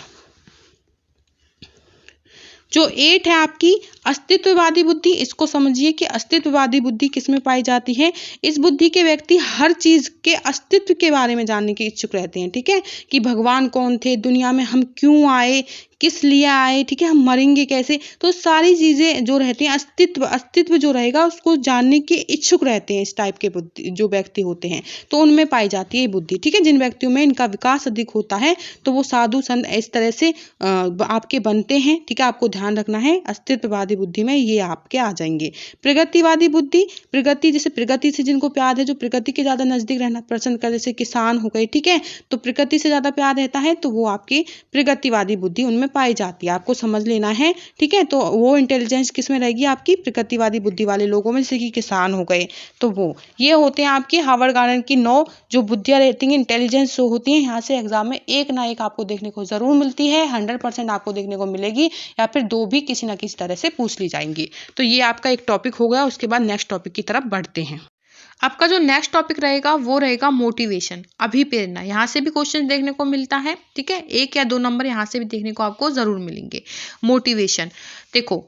जो 8 है आपकी अस्तित्ववादी बुद्धि, इसको समझिए कि अस्तित्ववादी बुद्धि किसमें पाई जाती है। इस बुद्धि के व्यक्ति हर चीज के अस्तित्व के बारे में जानने के इच्छुक रहते हैं, ठीक है, कि भगवान कौन थे, दुनिया में हम क्यों आए, किस लिए आए, ठीक है, हम मरेंगे कैसे, तो सारी चीजें जो रहती हैं, अस्तित्व जो रहेगा उसको जानने के इच्छुक रहते हैं। इस टाइप के बुद्धि जो व्यक्ति होते हैं तो उनमें पाई जाती है ये बुद्धि, ठीक है। जिन व्यक्तियों में इनका विकास अधिक होता है तो वो साधु संत इस तरह से आपके बनते हैं, ठीक है, आपको ध्यान रखना है। अस्तित्ववादी बुद्धि में ये आपके आ जाएंगे। प्रगतिवादी बुद्धि, प्रगति, जैसे प्रगति से जिनको प्यार है, जो प्रगति के ज्यादा नजदीक रहना पसंद कर, जैसे किसान हो गए, ठीक है, तो प्रगति से ज्यादा प्यार रहता है तो वो आपकी प्रगतिवादी बुद्धि उनमें पाई जाती है, आपको समझ लेना है, ठीक है। तो वो इंटेलिजेंस किस में रहेगी आपकी प्रगतिवादी बुद्धि वाले लोगों में, जैसे कि किसान हो गए, तो वो ये होते हैं आपके हार्वर्ड गार्डन की 9 जो बुद्धियां रहती हैं, इंटेलिजेंस जो होती हैं। यहाँ से एग्जाम में एक ना एक आपको देखने को जरूर मिलती है, 100% आपको देखने को मिलेगी, या फिर 2 भी किसी ना किसी तरह से पूछ ली जाएंगी। तो ये आपका एक टॉपिक हो गया। उसके बाद नेक्स्ट टॉपिक की तरफ बढ़ते हैं। आपका जो नेक्स्ट टॉपिक रहेगा वो रहेगा मोटिवेशन, अभिप्रेरणा। यहाँ से भी क्वेश्चन देखने को मिलता है, ठीक है, 1 या 2 नंबर यहाँ से भी देखने को आपको जरूर मिलेंगे। मोटिवेशन देखो,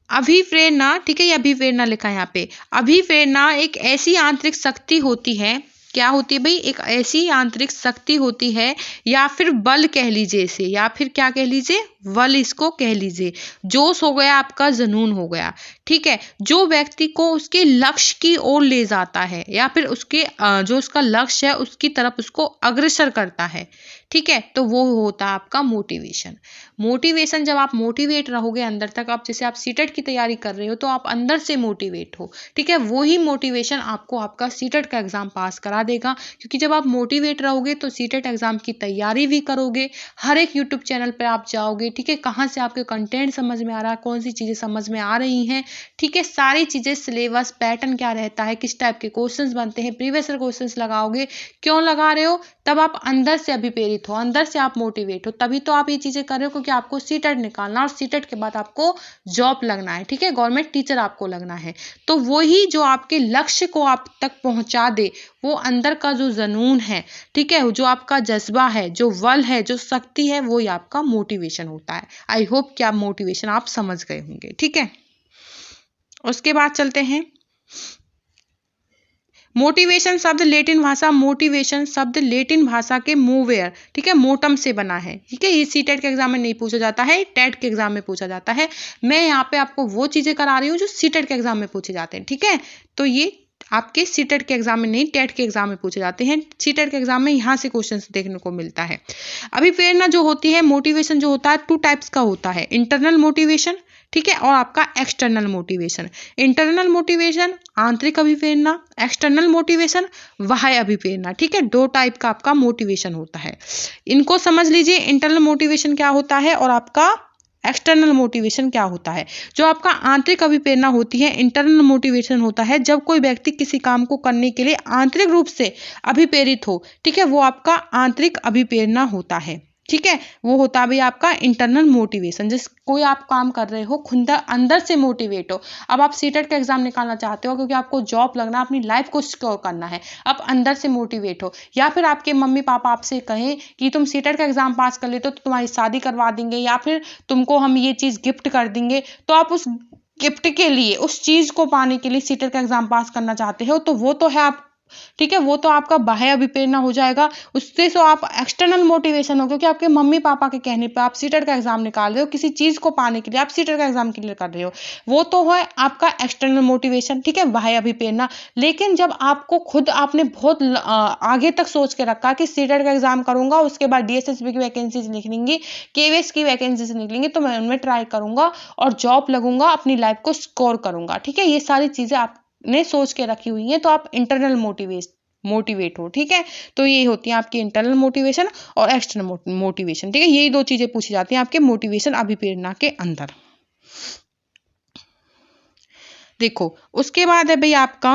अभिप्रेरणा, ठीक है, ये अभिप्रेरणा लिखा है यहाँ पे। अभिप्रेरणा एक ऐसी आंतरिक शक्ति होती है, क्या होती है भाई, एक ऐसी आंतरिक शक्ति होती है, या फिर बल कह लीजिए इसे, या फिर क्या कह लीजिए, बल इसको कह लीजिए। जोश हो गया आपका, जुनून हो गया, ठीक है, जो व्यक्ति को उसके लक्ष्य की ओर ले जाता है, या फिर उसके जो उसका लक्ष्य है उसकी तरफ उसको अग्रसर करता है, ठीक है, तो वो होता है आपका मोटिवेशन। मोटिवेशन, जब आप मोटिवेट रहोगे अंदर तक, आप जैसे आप सीटेट की तैयारी कर रहे हो तो आप अंदर से मोटिवेट हो, ठीक है, वही मोटिवेशन आपको आपका सीटेट का एग्जाम पास करा देगा। क्योंकि जब आप मोटिवेट रहोगे तो सीटेट एग्जाम की तैयारी भी करोगे, हर एक यूट्यूब चैनल पर आप जाओगे, ठीक है, कहाँ से आपके कंटेंट समझ में आ रहा है, कौन सी चीजें समझ में आ रही हैं, ठीक है, सारी चीजें, सिलेबस पैटर्न क्या रहता है, किस टाइप के क्वेश्चंस बनते हैं, प्रीवियस ईयर क्वेश्चंस लगाओगे। क्यों लगा रहे हो, तब आप अंदर से अभिप्रेरित हो, अंदर से आप मोटिवेट हो, तभी तो आप ये चीजें कर रहे हो, क्योंकि आपको सीटेट निकालना और सीटेट के बाद आपको जॉब लगना है, ठीक है, गवर्नमेंट टीचर आपको लगना है। तो वही जो आपके लक्ष्य को आप तक पहुंचा दे, वो अंदर का जो जुनून है, ठीक है, जो आपका जज्बा है, जो बल है, जो शक्ति है, वो ही आपका मोटिवेशन होता है। आई होप कि आप मोटिवेशन आप समझ गए होंगे, ठीक है। उसके बाद चलते हैं मोटिवेशन शब्द लेटिन भाषा, मोटिवेशन शब्द लेटिन भाषा के मोवेयर, ठीक है, मोटम से बना है, ठीक है, ये सीटेट के एग्जाम में नहीं पूछा जाता है, टेट के एग्जाम में पूछा जाता है। मैं यहाँ पे आपको वो चीजें करा रही हूँ जो सीटेट के एग्जाम में पूछे जाते हैं, ठीक है। तो ये आपके सीटेट के एग्जाम में नहीं, टेट के एग्जाम में पूछे जाते हैं। सीटेट के एग्जाम में यहाँ से क्वेश्चन देखने को मिलता है। अभिप्रेरणा जो होती है, मोटिवेशन जो होता है 2 टाइप्स का होता है, इंटरनल मोटिवेशन, ठीक है, और आपका एक्सटर्नल मोटिवेशन। इंटरनल मोटिवेशन आंतरिक अभिप्रेरणा, एक्सटर्नल मोटिवेशन बाह्य अभिप्रेरणा, ठीक है, 2 टाइप का आपका मोटिवेशन होता है। इनको समझ लीजिए, इंटरनल मोटिवेशन क्या होता है और आपका एक्सटर्नल मोटिवेशन क्या होता है। जो आपका आंतरिक अभिप्रेरणा होती है, इंटरनल मोटिवेशन होता है जब कोई व्यक्ति किसी काम को करने के लिए आंतरिक रूप से अभिप्रेरित हो, ठीक है, वो आपका आंतरिक अभिप्रेरणा होता है, ठीक है, वो होता भी आपका इंटरनल मोटिवेशन। जिस कोई आप काम कर रहे हो, खुद अंदर से मोटिवेट हो। अब आप सीटेट का एग्जाम निकालना चाहते हो क्योंकि आपको जॉब लगना, अपनी लाइफ को सिक्योर करना है, आप अंदर से मोटिवेट हो। या फिर आपके मम्मी पापा आपसे कहें कि तुम सीटेट का एग्जाम पास कर लेते हो तो तुम्हारी शादी करवा देंगे, या फिर तुमको हम ये चीज गिफ्ट कर देंगे, तो आप उस गिफ्ट के लिए, उस चीज को पाने के लिए सीटेट का एग्जाम पास करना चाहते हो, तो वो तो है आप, ठीक है, वो तो आपका बाह्य अभिप्रेरणा हो जाएगा। उससे तो आप एक्सटर्नल मोटिवेशन हो, क्योंकि आपके मम्मी पापा के कहने पे आप सीटेट का एग्जाम निकाल रहे हो, किसी चीज को पाने के लिए आप सीटेट का एग्जाम क्लियर कर रहे हो, वो तो है आपका एक्सटर्नल मोटिवेशन, ठीक है, बाह्य अभिप्रेरणा। लेकिन जब आपको खुद, आपने बहुत आगे तक सोच के रखा कि सीटेट का एग्जाम करूंगा, उसके बाद डीएसएसबी की वैकेंसीज निकलेंगी, केवीएस की वैकेंसीज निकलेंगी, तो मैं उनमें ट्राई करूंगा और जॉब लगूंगा, अपनी लाइफ को स्कोर करूंगा, ठीक है, ये सारी चीजें आप ने सोच के रखी हुई है, तो आप इंटरनल मोटिवेट हो, ठीक है। तो ये होती है आपकी इंटरनल मोटिवेशन और एक्सटर्नल मोटिवेशन, ठीक है, यही 2 चीजें पूछी जाती हैं आपके मोटिवेशन अभिप्रेरणा के अंदर। देखो, उसके बाद है भाई आपका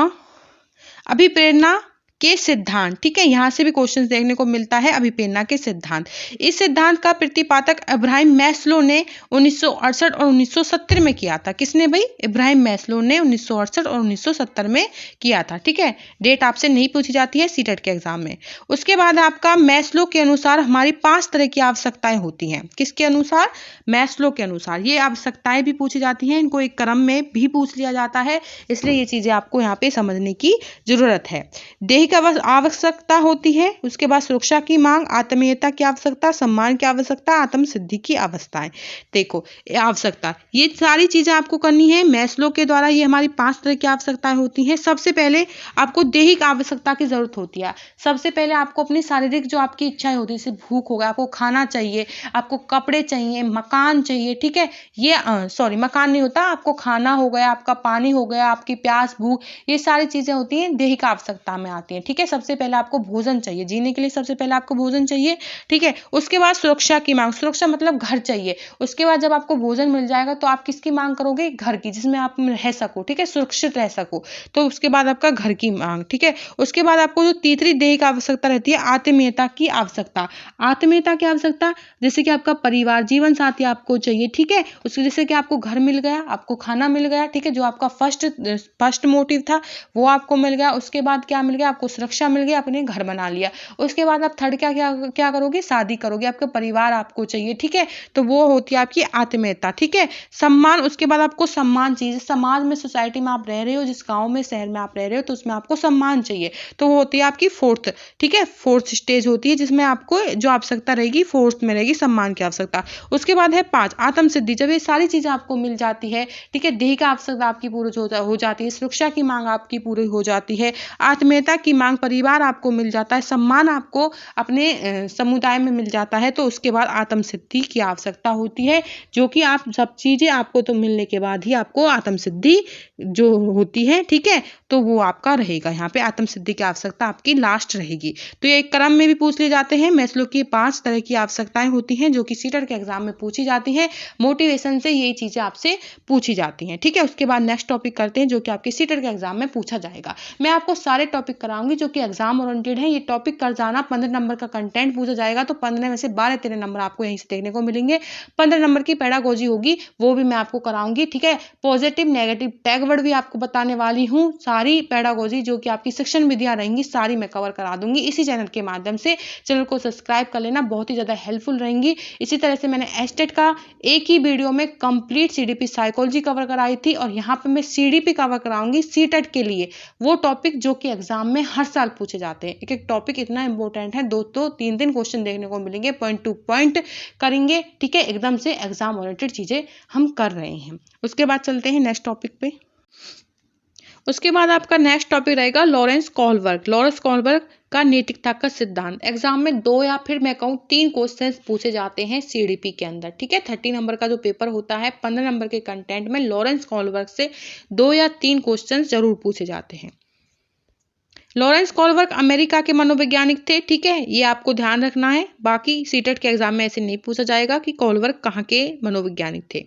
अभिप्रेरणा के सिद्धांत, ठीक है, यहां से भी क्वेश्चन देखने को मिलता है, अभिप्रेरणा के सिद्धांत। इस सिद्धांत का प्रतिपादक इब्राहिम मैस्लो ने 1968 और 1970 में किया था। किसने भाई? इब्राहिम मैस्लो ने 1968 और 1970 में किया था, ठीक है। डेट आपसे नहीं पूछी जाती है सीटेट के एग्जाम में। उसके बाद आपका मैस्लो के अनुसार हमारी 5 तरह की आवश्यकताएं होती हैं। किसके अनुसार? मैस्लो के अनुसार। ये आवश्यकताएं भी पूछी जाती हैं, इनको एक क्रम में भी पूछ लिया जाता है, इसलिए ये चीजें आपको यहाँ पे समझने की जरूरत है। दैहिक आवश्यकता होती है, उसके बाद सुरक्षा की मांग, आत्मीयता की आवश्यकता, सम्मान की आवश्यकता, आत्म सिद्धि की अवस्थाएं। देखो आवश्यकता, ये सारी चीजें आपको करनी है मैस्लो के द्वारा। ये हमारी 5 तरह की आवश्यकताएं होती हैं। सबसे पहले आपको दैहिक आवश्यकता की जरूरत होती है। सबसे पहले आपको अपनी शारीरिक जो आपकी इच्छाएं होती है, जैसे भूख हो गया, आपको खाना चाहिए, आपको कपड़े चाहिए, मकान चाहिए, ठीक है। ये सॉरी मकान नहीं होता, आपको खाना हो गया, आपका पानी हो गया, आपकी प्यास, भूख, ये सारी चीजें होती हैं दैहिक आवश्यकता में आती हैं, ठीक है। सबसे पहले आपको भोजन चाहिए, जीने के लिए सबसे पहले आपको भोजन चाहिए, ठीक है। उसके बाद सुरक्षा की मांग, सुरक्षा मतलब घर चाहिए। उसके बाद जब आपको भोजन मिल जाएगा तो आप किसकी मांग करोगे? घर की, जिसमें आप रह सको, ठीक है, सुरक्षित रह सको। तो उसके बाद आपका घर की मांग, ठीक है। उसके बाद आपको जो तीसरी दैहिक आवश्यकता रहती है, आत्मीयता की आवश्यकता। आत्मीयता की आवश्यकता जैसे कि आपका परिवार, जीवन साथी आपको चाहिए, ठीक है। उसके जैसे कि आपको घर मिल गया, आपको खाना मिल गया, ठीक है, जो आपका फर्स्ट मोटिव था वो आपको मिल गया। उसके बाद क्या मिल गया? आपको सुरक्षा मिल गई, आपने घर बना लिया। उसके बाद आप थर्ड क्या क्या क्या करोगे? शादी करोगे, आपका परिवार आपको चाहिए, ठीक है। तो वो होती है आपकी आत्मीयता, ठीक है। सम्मान, उसके बाद आपको सम्मान चाहिए। समाज में, सोसाइटी में आप रह रहे हो, जिस गांव में, शहर में आप रह रहे हो, तो उसमें आपको सम्मान चाहिए। तो वो होती है आपकी फोर्थ, ठीक है, फोर्थ स्टेज होती है, जिसमें आपको जो आवश्यकता रहेगी फोर्थ में रहेगी, सम्मान की आवश्यकता। उसके बाद है 5 आत्म सिद्धि। जब ये सारी चीजें आपको मिल जाती है, ठीक है, दैहिक आवश्यकता आपकी पूरी हो जाती है, सुरक्षा की मांग आपकी पूरी हो जाती है, आत्मीयता की मांग, परिवार आपको मिल जाता है, सम्मान आपको अपने समुदाय में मिल जाता है, तो उसके बाद आत्म सिद्धि की आवश्यकता होती है, जो कि आप सब चीजें आपको तो मिलने के बाद ही आपको आत्म सिद्धि जो होती है, ठीक है, तो वो आपका रहेगा। यहाँ पे आत्म सिद्धि की आवश्यकता आपकी लास्ट रहेगी। तो ये एक क्रम में भी पूछ ले जाते हैं। मैस्लो की 5 तरह की आवश्यकताएं होती हैं जो कि सीटेट के एग्जाम में पूछी जाती हैं। मोटिवेशन से ये चीजें आपसे पूछी जाती हैं, ठीक है। उसके बाद नेक्स्ट टॉपिक करते हैं जो कि आपके सीटेट के एग्जाम में पूछा जाएगा। मैं आपको सारे टॉपिक कराऊंगी जो कि एग्जाम ओरिएंटेड है। ये टॉपिक कर जाना, 15 नंबर का कंटेंट पूछा जाएगा, तो 15 में से 12-13 नंबर आपको यहीं से देखने को मिलेंगे। 15 नंबर की पेडागोजी होगी, वो भी मैं आपको कराऊंगी, ठीक है। पॉजिटिव नेगेटिव टैग वर्ड भी आपको बताने वाली हूँ। सारी पेडागोजी जो कि आपकी शिक्षण विधियां रहेंगी, सारी मैं कवर करा दूंगी इसी चैनल के माध्यम से। चैनल को सब्सक्राइब कर लेना, बहुत ही ज्यादा हेल्पफुल रहेंगी। इसी तरह से मैंने एस्टेट का एक ही वीडियो में कंप्लीट सीडीपी साइकोलॉजी कवर कराई थी, और यहाँ पे मैं सीडीपी कवर कराऊंगी सीटेट के लिए, वो टॉपिक जो कि एग्जाम में हर साल पूछे जाते हैं। एक एक टॉपिक इतना इंपॉर्टेंट है, 2-3 क्वेश्चन देखने को मिलेंगे, पॉइंट टू पॉइंट करेंगे, ठीक है। एकदम से एग्जाम ओरिएंटेड चीजें हम कर रहे हैं। उसके बाद चलते हैं नेक्स्ट टॉपिक पे। उसके बाद आपका नेक्स्ट टॉपिक रहेगा लॉरेंस कोहलबर्ग। लॉरेंस कोहलबर्ग का नैतिकता का सिद्धांत। एग्जाम में 2 या फिर मैं कहूँ 3 क्वेश्चंस पूछे जाते हैं सीडीपी के अंदर, ठीक है। 30 नंबर का जो पेपर होता है, 15 नंबर के कंटेंट में लॉरेंस कोहलबर्ग से 2 या 3 क्वेश्चंस जरूर पूछे जाते हैं। लॉरेंस कोहलबर्ग अमेरिका के मनोवैज्ञानिक थे, ठीक है, ये आपको ध्यान रखना है। बाकी सीटेट के एग्जाम में ऐसे नहीं पूछा जाएगा कि कोहलबर्ग कहाँ के मनोवैज्ञानिक थे।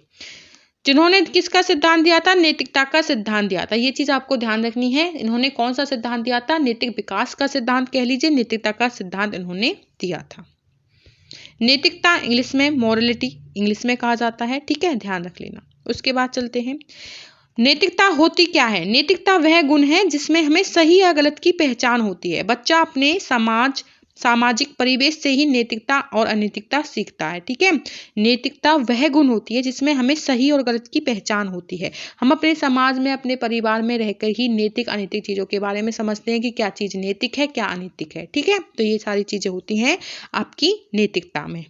जिन्होंने किसका सिद्धांत दिया था? नैतिकता का सिद्धांत दिया था। ये चीज आपको ध्यान रखनी है। इन्होंने कौन सा सिद्धांत दिया था? नैतिक विकास का सिद्धांत कह लीजिए, नैतिकता का सिद्धांत इन्होंने दिया था। नैतिकता इंग्लिश में मोरलिटी इंग्लिश में कहा जाता है, ठीक है, ध्यान रख लेना। उसके बाद चलते हैं, नैतिकता होती क्या है? नैतिकता वह गुण है जिसमें हमें सही या गलत की पहचान होती है। बच्चा अपने सामाजिक परिवेश से ही नैतिकता और अनैतिकता सीखता है, ठीक है। नैतिकता वह गुण होती है जिसमें हमें सही और गलत की पहचान होती है। हम अपने समाज में, अपने परिवार में रहकर ही नैतिक अनैतिक चीजों के बारे में समझते हैं कि क्या चीज नैतिक है, क्या अनैतिक है, ठीक है। तो ये सारी चीजें होती हैं आपकी नैतिकता में।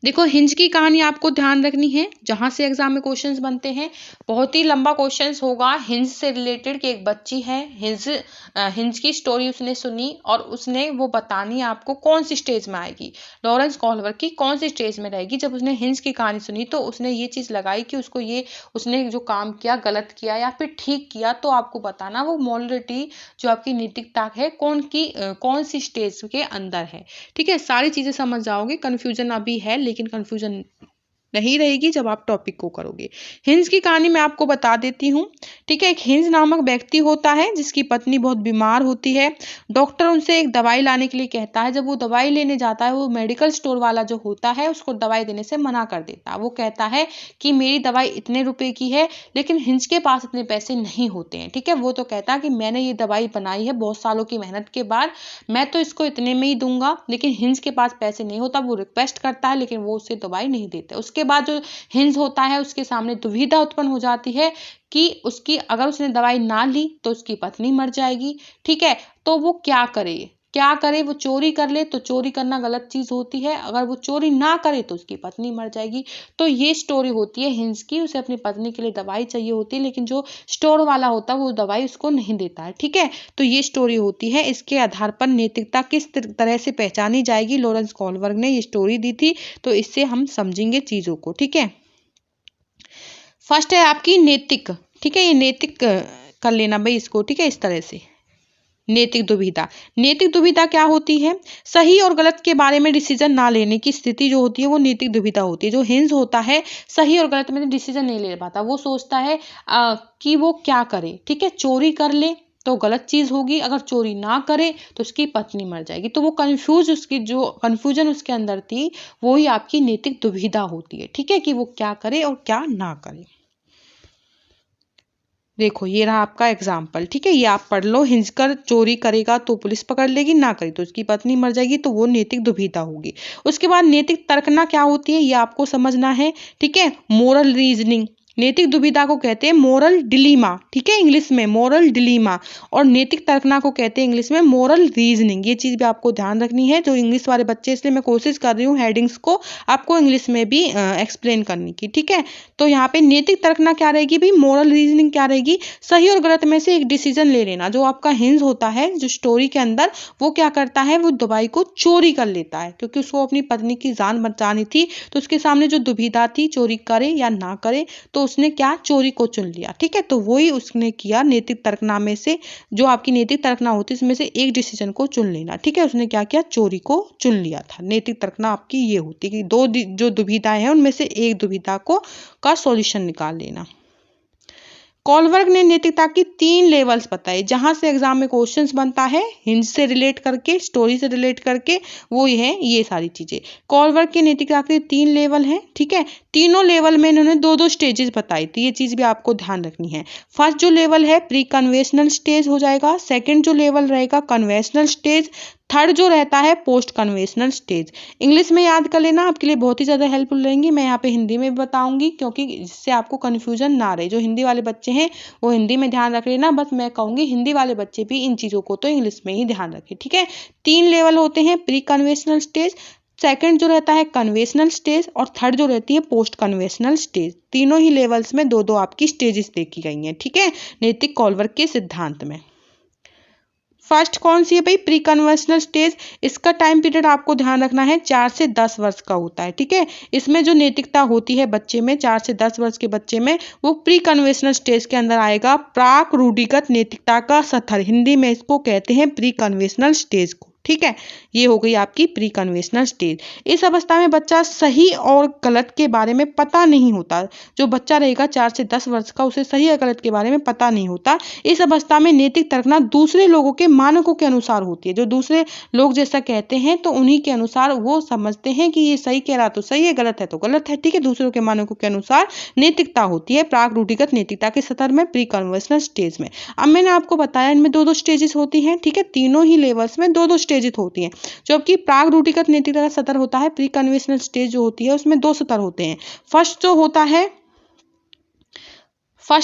देखो हिंज की कहानी आपको ध्यान रखनी है, जहां से एग्जाम में क्वेश्चंस बनते हैं। बहुत ही लंबा क्वेश्चंस होगा हिंज से रिलेटेड, कि एक बच्ची है, हिंज की स्टोरी उसने सुनी और उसने वो बतानी आपको कौन सी स्टेज में आएगी, लॉरेंस कोहलबर्ग की कौन सी स्टेज में रहेगी। जब उसने हिंज की कहानी सुनी तो उसने ये चीज लगाई कि उसको ये, उसने जो काम किया गलत किया या फिर ठीक किया, तो आपको बताना वो मोरलिटी जो आपकी नैतिकता है कौन सी स्टेज के अंदर है, ठीक है। सारी चीजें समझ जाओगे, कंफ्यूजन अभी है लेकिन कंफ्यूजन नहीं रहेगी जब आप टॉपिक को करोगे। हिंस की कहानी मैं आपको बता देती हूँ, ठीक है। एक हिंस नामक व्यक्ति होता है जिसकी पत्नी बहुत बीमार होती है। डॉक्टर उनसे एक दवाई लाने के लिए कहता है। जब वो दवाई लेने जाता है, वो मेडिकल स्टोर वाला जो होता है उसको दवाई देने से मना कर देता है। वो कहता है कि मेरी दवाई इतने रुपए की है, लेकिन हिंस के पास इतने पैसे नहीं होते हैं, ठीक है। वो तो कहता है कि मैंने ये दवाई बनाई है बहुत सालों की मेहनत के बाद, मैं तो इसको इतने में ही दूंगा, लेकिन हिंस के पास पैसे नहीं होता। वो रिक्वेस्ट करता है लेकिन वो उससे दवाई नहीं देते। उसके बाद जो हिंस होता है उसके सामने दुविधा उत्पन्न हो जाती है कि उसकी अगर उसने दवाई ना ली तो उसकी पत्नी मर जाएगी, ठीक है। तो वो क्या करे, वो चोरी कर ले तो चोरी करना गलत चीज होती है, अगर वो चोरी ना करे तो उसकी पत्नी मर जाएगी। तो ये स्टोरी होती है हिंस की। उसे अपनी पत्नी के लिए दवाई चाहिए होती है, लेकिन जो स्टोर वाला होता है वो दवाई उसको नहीं देता है, ठीक है। तो ये स्टोरी होती है। इसके आधार पर नैतिकता किस तरह से पहचानी जाएगी, लॉरेंस कोलबर्ग ने ये स्टोरी दी थी, तो इससे हम समझेंगे चीजों को, ठीक है। फर्स्ट है आपकी नैतिक, ठीक है। ये नैतिक कर लेना भाई इसको, ठीक है। इस तरह से नैतिक दुविधा। नैतिक दुविधा क्या होती है, सही और गलत के बारे में डिसीजन ना लेने की स्थिति जो होती है वो नैतिक दुविधा होती है। जो हिंस होता है सही और गलत में डिसीजन नहीं ले पाता। वो सोचता है कि वो क्या करे, ठीक है। चोरी कर ले तो गलत चीज होगी, अगर चोरी ना करे तो उसकी पत्नी मर जाएगी। तो वो कंफ्यूज, उसकी जो कंफ्यूजन उसके अंदर थी वो ही आपकी नैतिक दुविधा होती है, ठीक है, कि वो क्या करे और क्या ना करे। देखो ये रहा आपका एग्जाम्पल, ठीक है। ये आप पढ़ लो। हिंसकर चोरी करेगा तो पुलिस पकड़ लेगी, ना करी तो उसकी पत्नी मर जाएगी, तो वो नैतिक दुविधा होगी। उसके बाद नैतिक तर्कना क्या होती है ये आपको समझना है, ठीक है। Moral reasoning. नैतिक दुविधा को कहते हैं मोरल डिलीमा, ठीक है, इंग्लिश में मोरल डिलीमा। और नैतिक तर्कना को कहते हैं इंग्लिश में मोरल रीजनिंग। ये चीज भी आपको ध्यान रखनी है। जो इंग्लिश वाले बच्चे, इसलिए मैं कोशिश कर रही हूँ हेडिंग्स को आपको इंग्लिश में भी एक्सप्लेन करने की, ठीक है। तो यहाँ पे नैतिक तर्कना क्या रहेगी भाई, मोरल रीजनिंग क्या रहेगी, सही और गलत में से एक डिसीजन ले लेना। जो आपका हिंस होता है जो स्टोरी के अंदर, वो क्या करता है, वो दवाई को चोरी कर लेता है क्योंकि उसको अपनी पत्नी की जान बचानी थी। तो उसके सामने जो दुविधा थी, चोरी करे या ना करे, तो उसने क्या, चोरी को चुन लिया, ठीक है। तो वही उसने किया। नैतिक तर्कना में से, जो आपकी नैतिक तर्कना होती है इसमें से एक डिसीजन को चुन लेना, ठीक है। उसने क्या किया, चोरी को चुन लिया था। नैतिक तर्कना आपकी ये होती है कि दो जो दुविधाएं हैं उनमें से एक दुविधा को का सॉल्यूशन निकाल लेना। कोलबर्ग ने नैतिकता की 3 लेवल्स बताए, जहां से एग्जाम में क्वेश्चंस बनता है हिंस से रिलेट करके, स्टोरी से रिलेट करके, वो ये सारी चीजें। कोलबर्ग की नैतिकता के 3 लेवल हैं, ठीक है। तीनों लेवल में इन्होंने 2-2 स्टेजेस बताई थी। ये चीज भी आपको ध्यान रखनी है। फर्स्ट जो लेवल है प्री कन्वेंशनल स्टेज हो जाएगा, सेकंड जो लेवल रहेगा कन्वेंशनल स्टेज, थर्ड जो रहता है पोस्ट कन्वेंशनल स्टेज। इंग्लिश में याद कर लेना, आपके लिए बहुत ही ज्यादा हेल्पफुल रहेंगी। मैं यहाँ पे हिंदी में भी बताऊंगी क्योंकि जिससे आपको कंफ्यूजन ना रहे। जो हिंदी वाले बच्चे हैं वो हिंदी में ध्यान रख लेना, बस मैं कहूंगी हिंदी वाले बच्चे भी इन चीजों को तो इंग्लिश में ही ध्यान रखें, ठीक है। 3 लेवल होते हैं, प्री कन्वेंशनल स्टेज, सेकंड जो रहता है कन्वेंशनल स्टेज, और थर्ड जो रहती है पोस्ट कन्वेंशनल स्टेज। तीनों ही लेवल्स में 2-2 आपकी स्टेजेस देखी गई हैं, ठीक है, नैतिक कोलबर्ग के सिद्धांत में। फर्स्ट कौन सी है भाई, प्री कन्वेंशनल स्टेज। इसका टाइम पीरियड आपको ध्यान रखना है 4 से 10 वर्ष का होता है, ठीक है। इसमें जो नैतिकता होती है बच्चे में, 4 से 10 वर्ष के बच्चे में, वो प्री कन्वेंशनल स्टेज के अंदर आएगा। प्राक रूढ़िगत नैतिकता का स्तर, हिंदी में इसको कहते हैं प्री कन्वेंशनल स्टेज को, ठीक है। ये हो गई आपकी प्री कन्वेंशनल स्टेज। इस अवस्था में बच्चा सही और गलत के बारे में पता नहीं होता। जो बच्चा रहेगा 4 से 10 वर्ष का, उसे सही और गलत के बारे में पता नहीं होता। इस अवस्था में नैतिक तर्कना दूसरे लोगों के मानकों के अनुसार होती है। जो दूसरे लोग जैसा कहते हैं तो उन्हीं के अनुसार वो समझते हैं कि ये सही कह रहा तो सही है, गलत है तो गलत है, ठीक है। दूसरों के मानकों के अनुसार नैतिकता होती है प्राक रूढ़िगत नैतिकता के स्तर में, प्री कन्वेंशनल स्टेज में। अब मैंने आपको बताया इनमें 2-2 स्टेजेस होती हैं, ठीक है। तीनों ही लेवल्स में 2-2 स्टेजेस होती हैं। जबकि प्राक रूढ़िगत नैतिकता का स्तर होता है, प्री कन्वेंशनल स्टेज जो होती है उसमें 2 स्तर होते हैं। फर्स्ट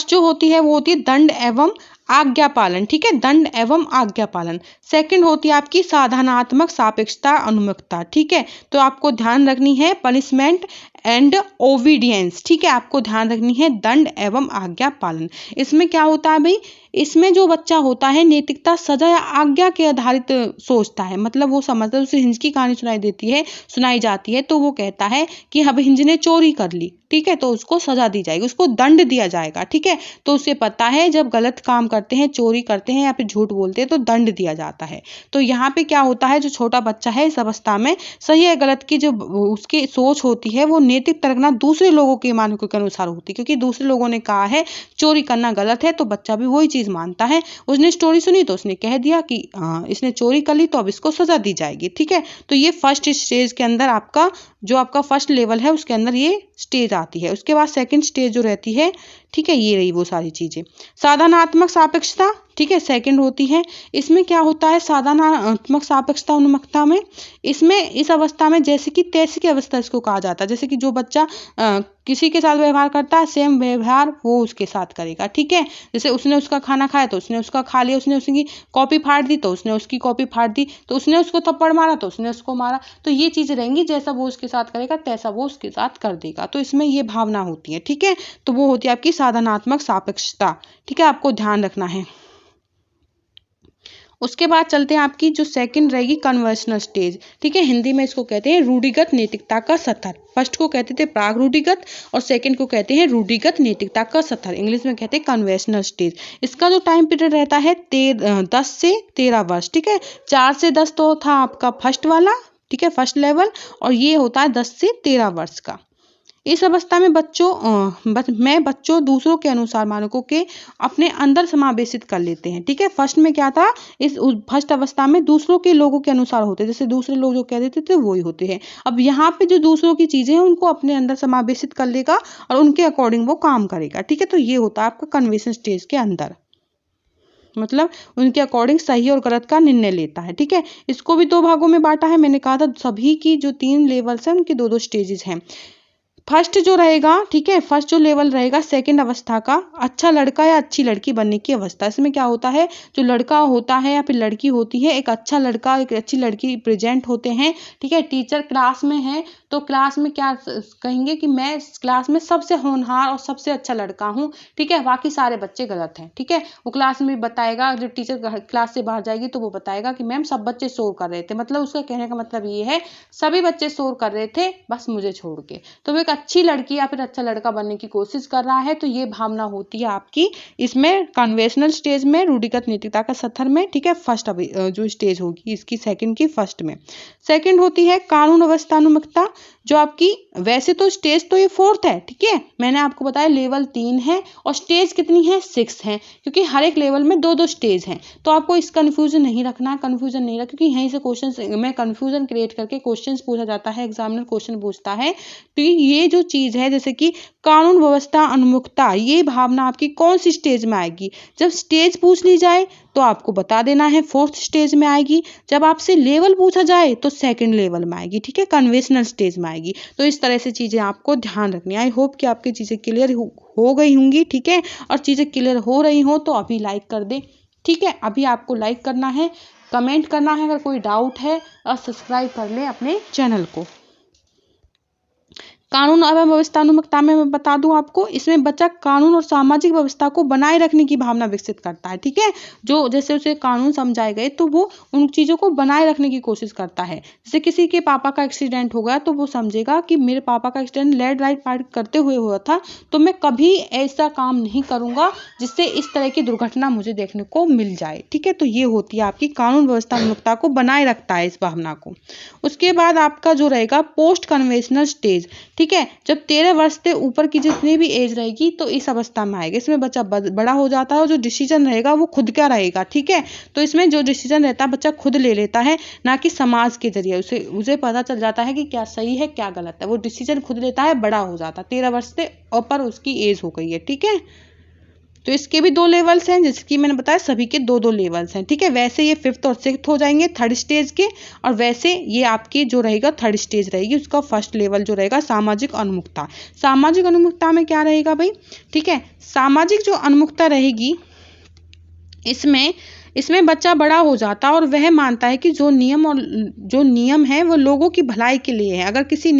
जो होती है वो होती है दंड एवं आज्ञा पालन, ठीक है, दंड एवं आज्ञा पालन। सेकंड होती है आपकी साधनात्मक सापेक्षता अनुमुखता, ठीक है। तो आपको ध्यान रखनी है पनिशमेंट एंड ओबीडियंस, ठीक है। आपको ध्यान रखनी है दंड एवं आज्ञा पालन। इसमें क्या होता है भाई, इसमें जो बच्चा होता है नैतिकता सजा या आज्ञा के आधारित सोचता है। मतलब वो समझता है, उसे हिंस की कहानी सुनाई जाती है तो वो कहता है कि अब हिंस ने चोरी कर ली, ठीक है, तो उसको सजा दी जाएगी, उसको दंड दिया जाएगा, ठीक है। तो उसे पता है जब गलत काम करते हैं, चोरी करते हैं या फिर झूठ बोलते हैं तो दंड दिया जाता है। तो यहाँ पे क्या होता है, जो छोटा बच्चा है इस अवस्था में सही या गलत की जो उसकी सोच होती है वो नैतिक तर्कना दूसरे लोगों के मानकों के अनुसार होती है, क्योंकि दूसरे लोगों ने कहा है चोरी करना गलत है तो बच्चा भी वही चीज मानता है। उसने स्टोरी सुनी तो उसने कह दिया कि इसने चोरी कर ली तो अब इसको सजा दी जाएगी। ठीक है, तो ये फर्स्ट स्टेज के अंदर आपका जो आपका फर्स्ट लेवल है उसके अंदर ये स्टेज आती है। उसके बाद सेकंड स्टेज जो रहती है, ठीक है, ये रही वो सारी चीजें। साधनात्मक सापेक्षता, ठीक है, सेकंड होती है। इसमें क्या होता है साधनात्मक सापेक्षता उन्मुखता में, इसमें इस अवस्था में जैसे कि तैसे की अवस्था इसको कहा जाता है। जैसे कि जो बच्चा किसी के साथ व्यवहार करता है सेम व्यवहार वो उसके साथ करेगा। ठीक है, जैसे उसने उसका खाना खाया तो उसने उसका खा लिया, उसने उसकी कॉपी फाड़ दी तो उसने उसकी कॉपी फाड़ दी, तो उसने उसको थप्पड़ मारा तो उसने उसको मारा। तो ये चीजें रहेंगी, जैसा वो उसके साथ करेगा तैसा वो उसके साथ कर देगा। तो इसमें ये भावना होती है। ठीक है, तो वो होती है आपकी साधनात्मक सापेक्षता। ठीक है, आपको ध्यान रखना है। उसके बाद चलते हैं आपकी जो सेकंड रहेगी कन्वर्सनल स्टेज। ठीक है, हिंदी में इसको कहते हैं रूढ़िगत नैतिकता का स्तर। फर्स्ट को कहते थे प्राग रूढ़िगत और सेकंड को कहते हैं रूढ़िगत नैतिकता का स्तर, इंग्लिश में कहते हैं कन्वेंशनल स्टेज। इसका जो टाइम पीरियड रहता है 10 से 13 वर्ष। ठीक है, 4 से 10 तो था आपका फर्स्ट वाला, ठीक है, फर्स्ट लेवल, और ये होता है 10 से 13 वर्ष का। इस अवस्था में बच्चों दूसरों के अनुसार मानकों के अपने अंदर समावेशित कर लेते हैं। ठीक है, फर्स्ट में क्या था, इस फर्स्ट अवस्था में दूसरों के लोगों के अनुसार होते, जैसे दूसरे लोग जो कह देते थे वही होते हैं। अब यहाँ पे जो दूसरों की चीजें हैं उनको अपने अंदर समावेशित कर लेगा और उनके अकॉर्डिंग वो काम करेगा। ठीक है, तो ये होता है आपका कन्वेंशन स्टेज के अंदर, मतलब उनके अकॉर्डिंग सही और गलत का निर्णय लेता है। ठीक है, इसको भी 2 भागों में बांटा है। मैंने कहा था सभी की जो 3 लेवल्स हैं उनके 2-2 स्टेजेस हैं। फर्स्ट जो रहेगा, ठीक है, फर्स्ट जो लेवल रहेगा सेकंड अवस्था का, अच्छा लड़का या अच्छी लड़की बनने की अवस्था। इसमें क्या होता है, जो लड़का होता है या फिर लड़की होती है, एक अच्छा लड़का एक अच्छी लड़की प्रेजेंट होते हैं। ठीक है, टीचर क्लास में है तो क्लास में क्या कहेंगे कि मैं क्लास में सबसे होनहार और सबसे अच्छा लड़का हूँ। ठीक है, बाकी सारे बच्चे गलत हैं। ठीक है, वो क्लास में बताएगा, जो टीचर क्लास से बाहर जाएगी तो वो बताएगा कि मैम सब बच्चे शोर कर रहे थे, मतलब उसका कहने का मतलब ये है सभी बच्चे शोर कर रहे थे बस मुझे छोड़ के। तो वो एक अच्छी लड़की या फिर अच्छा लड़का बनने की कोशिश कर रहा है। तो ये भावना होती है आपकी इसमें कन्वेंशनल स्टेज में, रूढ़िगत नैतिकता का स्तर में। ठीक है, फर्स्ट जो स्टेज होगी इसकी सेकंड की फर्स्ट में। सेकंड होती है कानून अवस्थानुमुखता, जो आपकी वैसे तो स्टेज तो ये 4th है। ठीक है, मैंने आपको बताया लेवल 3 है और स्टेज कितनी है 6 है, क्योंकि हर एक लेवल में 2-2 स्टेज हैं। तो आपको इस कंफ्यूजन नहीं रखना है, कंफ्यूजन नहीं रखना, क्योंकि यहीं से क्वेश्चन में कंफ्यूजन क्रिएट करके क्वेश्चन पूछा जाता है, एग्जामिनर क्वेश्चन पूछता है। तो ये जो चीज है जैसे कि कानून व्यवस्था उन्मुखता, ये भावना आपकी कौन सी स्टेज में आएगी, जब स्टेज पूछ ली जाए तो आपको बता देना है 4th स्टेज में आएगी, जब आपसे लेवल पूछा जाए तो सेकंड लेवल में आएगी। ठीक है, कन्वेंशनल स्टेज में आएगी। तो इस तरह से चीजें आपको ध्यान रखनी है। आई होप कि आपकी चीजें क्लियर हो गई होंगी। ठीक है, और चीजें क्लियर हो रही हो तो अभी लाइक कर दे। ठीक है, अभी आपको लाइक करना है, कमेंट करना है अगर कोई डाउट है, और सब्सक्राइब कर ले अपने चैनल को। कानून एवं व्यवस्थानुमुखता में मैं बता दूं आपको, इसमें बच्चा कानून और सामाजिक व्यवस्था को बनाए रखने की भावना विकसित करता है। ठीक है, जो जैसे उसे कानून समझाए गए तो वो उन चीजों को बनाए रखने की कोशिश करता है। जैसे किसी के पापा का एक्सीडेंट हो गया तो वो समझेगा कि मेरे पापा का एक्सीडेंट रेड लाइट पार करते हुए हुआ था, तो मैं कभी ऐसा काम नहीं करूंगा जिससे इस तरह की दुर्घटना मुझे देखने को मिल जाए। ठीक है, तो ये होती है आपकी कानून व्यवस्थानुमुखता को बनाए रखता है इस भावना को। उसके बाद आपका जो रहेगा पोस्ट कन्वेंशनल स्टेज। ठीक है, जब 13 वर्ष से ऊपर की जितनी भी एज रहेगी तो इस अवस्था में आएगा। इसमें बच्चा बड़ा हो जाता है और जो डिसीजन रहेगा वो खुद का रहेगा। ठीक है, तो इसमें जो डिसीजन रहता है बच्चा खुद ले लेता है, ना कि समाज के जरिए उसे पता चल जाता है कि क्या सही है क्या गलत है। वो डिसीजन खुद लेता है, बड़ा हो जाता है, 13 वर्ष से ऊपर उसकी एज हो गई है। ठीक है, तो इसके भी 2 लेवल्स हैं, जैसे कि मैंने बताया सभी के 2-2 लेवल्स हैं। ठीक है, वैसे ये 5th और 6th हो जाएंगे 3rd स्टेज के, और वैसे ये आपकी जो रहेगा 3rd स्टेज रहेगी, उसका फर्स्ट लेवल जो रहेगा सामाजिक उन्मुखता। सामाजिक उन्मुखता में क्या रहेगा भाई, ठीक है, सामाजिक जो उन्मुखता रहेगी इसमें बच्चा बड़ा हो जाता है और वह मानता है कि जो नियम है वो लोगों की भलाई के लिए है। अगर किसी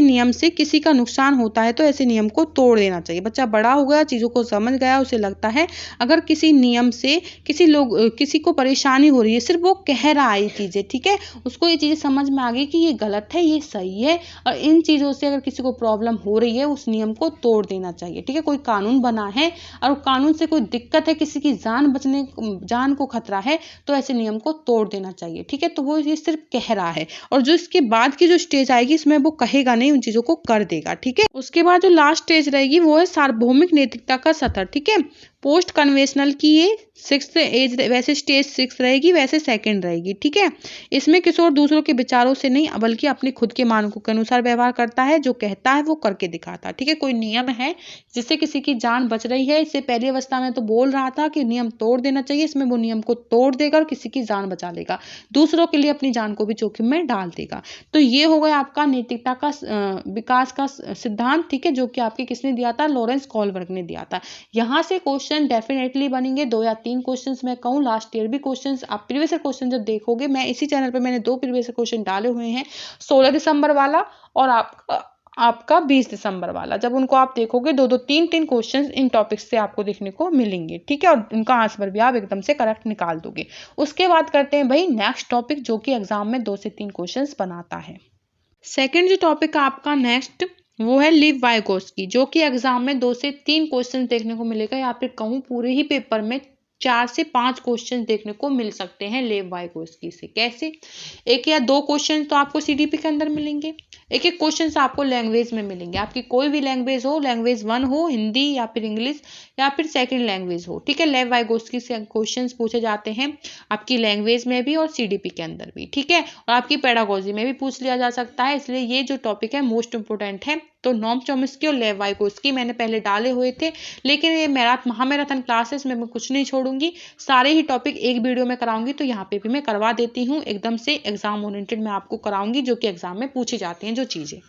नियम से किसी का नुकसान होता है तो ऐसे नियम को तोड़ देना चाहिए। बच्चा बड़ा हो गया, चीज़ों को समझ गया, उसे लगता है अगर किसी नियम से किसी को परेशानी हो रही है, सिर्फ वो कह रहा है ये चीज़ें, ठीक है, उसको ये चीज़ें समझ में आ गई कि ये गलत है ये सही है, और इन चीज़ों से अगर किसी को प्रॉब्लम हो रही है उस नियम को तोड़ देना चाहिए। ठीक है, कोई कानून बना है और कानून से कोई दिक्कत है, किसी की जान बचने जान को खतरा है तो ऐसे नियम को तोड़ देना चाहिए। ठीक है, तो वो ये सिर्फ कह रहा है, और जो इसके बाद की जो स्टेज आएगी इसमें वो कहेगा नहीं, उन चीजों को कर देगा। ठीक है, उसके बाद जो लास्ट स्टेज रहेगी वो है सार्वभौमिक नैतिकता का स्तर। ठीक है, पोस्ट कन्वेंशनल की ये 6th एज, वैसे स्टेज 6 रहेगी, वैसे 2nd रहेगी। ठीक है, इसमें किशोर दूसरों के विचारों से नहीं बल्कि अपने खुद के मानकों के अनुसार व्यवहार करता है, जो कहता है वो करके दिखाता है। ठीक है, कोई नियम है जिससे किसी की जान बच रही है, इससे पहली अवस्था में तो बोल रहा था कि नियम तोड़ देना चाहिए, इसमें वो नियम को तोड़ देगा और किसी की जान बचा लेगा, दूसरों के लिए अपनी जान को भी जोखिम में डाल देगा। तो ये हो गया आपका नैतिकता का विकास का सिद्धांत। ठीक है, जो कि आपके किसने दिया था, लॉरेंस कोहलबर्ग ने दिया था। यहाँ से क्वेश्चन डेफिनेटली बनेंगे, 2 या 3 क्वेश्चंस मैं कहूँ, लास्ट ईयर भी क्वेश्चंस, आप प्रीवियस क्वेश्चन जब देखोगे, मैं इसी चैनल पे मैंने 2 प्रीवियस क्वेश्चन डाले हुए हैं, 16 दिसंबर वाला और आपका 20 दिसंबर वाला। जब उनको आप देखोगे 2-2, 3-3 क्वेश्चंस इन टॉपिक्स से आपको देखने को मिलेंगे। ठीक है, और उनका आंसर भी आप एकदम से करेक्ट निकाल दोगे। उसके बाद करते हैं भाई नेक्स्ट टॉपिक, जो कि एग्जाम में 2 से 3 क्वेश्चंस बनाता है। सेकेंड जो टॉपिक आपका नेक्स्ट वो है लीव वाइगोत्स्की, जो कि एग्जाम में 2 से 3 क्वेश्चन देखने को मिलेगा, या फिर कहूँ पूरे ही पेपर में 4 से 5 क्वेश्चन देखने को मिल सकते हैं लेव वाइगोत्स्की से। कैसे, 1 या 2 क्वेश्चन तो आपको सीडीपी के अंदर मिलेंगे, 1-1 क्वेश्चन आपको लैंग्वेज में मिलेंगे, आपकी कोई भी लैंग्वेज हो, लैंग्वेज 1 हो, हिंदी या फिर इंग्लिश या फिर 2nd लैंग्वेज हो। ठीक है, लेव वाइगोत्स्की से क्वेश्चन पूछे जाते हैं आपकी लैंग्वेज में भी और सीडीपी के अंदर भी। ठीक है, और आपकी पेडागोजी में भी पूछ लिया जा सकता है, इसलिए ये जो टॉपिक है मोस्ट इंपोर्टेंट है। तो नोम चॉम्स्की और लेव वाइगोत्स्की मैंने पहले डाले हुए थे, लेकिन ये महामैराथन क्लासेस में मैं कुछ नहीं छोड़ूंगी, सारे ही टॉपिक एक वीडियो में कराऊंगी, तो यहाँ पे भी मैं करवा देती हूँ, एकदम से एग्जाम ओरिएंटेड मैं आपको कराऊंगी, जो कि एग्जाम में पूछी जाती हैं जो चीजें।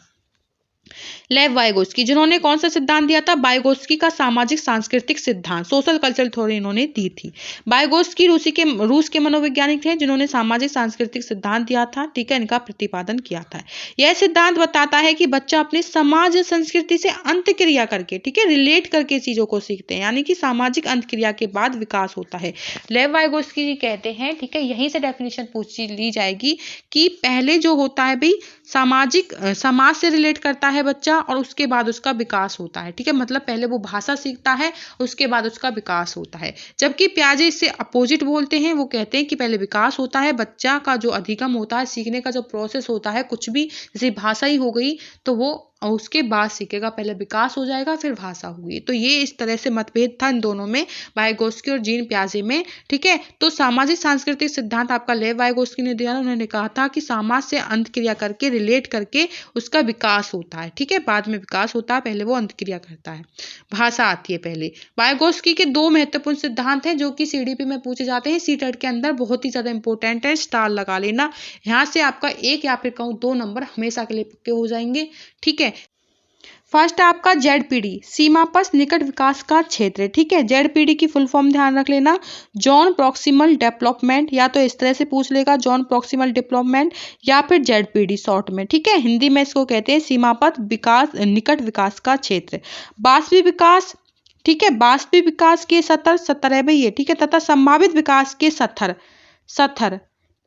लेव वाइगोत्स्की, जिन्होंने कौन सा सिद्धांत दिया था, वाइगोत्स्की का सामाजिक सांस्कृतिक सिद्धांत, सोशल कल्चरल थ्योरी इन्होंने दी थी। वाइगोत्स्की रूस के मनोवैज्ञानिक थे, जिन्होंने सामाजिक सांस्कृतिक सिद्धांत दिया था। ठीक है, इनका प्रतिपादन किया था। यह सिद्धांत बताता है कि बच्चा अपने समाज संस्कृति से अंतक्रिया करके, ठीक है, रिलेट करके चीजों को सीखते हैं, यानी कि सामाजिक अंतक्रिया के बाद विकास होता है। लेव वाइगोत्स्की जी कहते हैं, ठीक है, यहीं से डेफिनेशन पूछ ली जाएगी कि पहले जो होता है भाई समाज से रिलेट करता है बच्चा, और उसके बाद उसका विकास होता है। ठीक है, मतलब पहले वो भाषा सीखता है, उसके बाद उसका विकास होता है। जबकि पियाजे इससे अपोजिट बोलते हैं, वो कहते हैं कि पहले विकास होता है, बच्चा का जो अधिगम होता है, सीखने का जो प्रोसेस होता है, कुछ भी जैसे भाषा ही हो गई तो वो उसके बाद सीखेगा, पहले विकास हो जाएगा फिर भाषा होगी। तो ये इस तरह से मतभेद था इन दोनों में, वाइगोत्स्की और जीन पियाजे में। ठीक है, तो सामाजिक सांस्कृतिक सिद्धांत आपका लेव वाइगोत्स्की ने दिया, उन्होंने कहा था कि समाज से अंतक्रिया करके, रिलेट करके उसका विकास होता है। ठीक है, बाद में विकास होता है, पहले वो अंतक्रिया करता है, भाषा आती है पहले। वाइगोत्स्की के 2 महत्वपूर्ण सिद्धांत हैं जो कि सीडीपी में पूछे जाते हैं, सीटेट के अंदर बहुत ही ज्यादा इंपॉर्टेंट है, स्टार लगा लेना। यहाँ से आपका 1 या फिर कहूँ 2 नंबर हमेशा के लिए पक्के हो जाएंगे। ठीक है, फर्स्ट आपका जेडपीडी, सीमापथ निकट विकास का क्षेत्र। ठीक है, जेडपीडी की फुल फॉर्म ध्यान रख लेना, जॉन प्रॉक्सिमल डेवलपमेंट, या तो इस तरह से पूछ लेगा जॉन प्रॉक्सिमल डेवलपमेंट, या फिर जेडपीडी शॉर्ट में। ठीक है, हिंदी में इसको कहते हैं सीमापथ विकास, निकट विकास का क्षेत्र। वास्तविक विकास, ठीक है, वास्तविक विकास के सतर है भैया। ठीक है, तथा संभावित विकास के सतर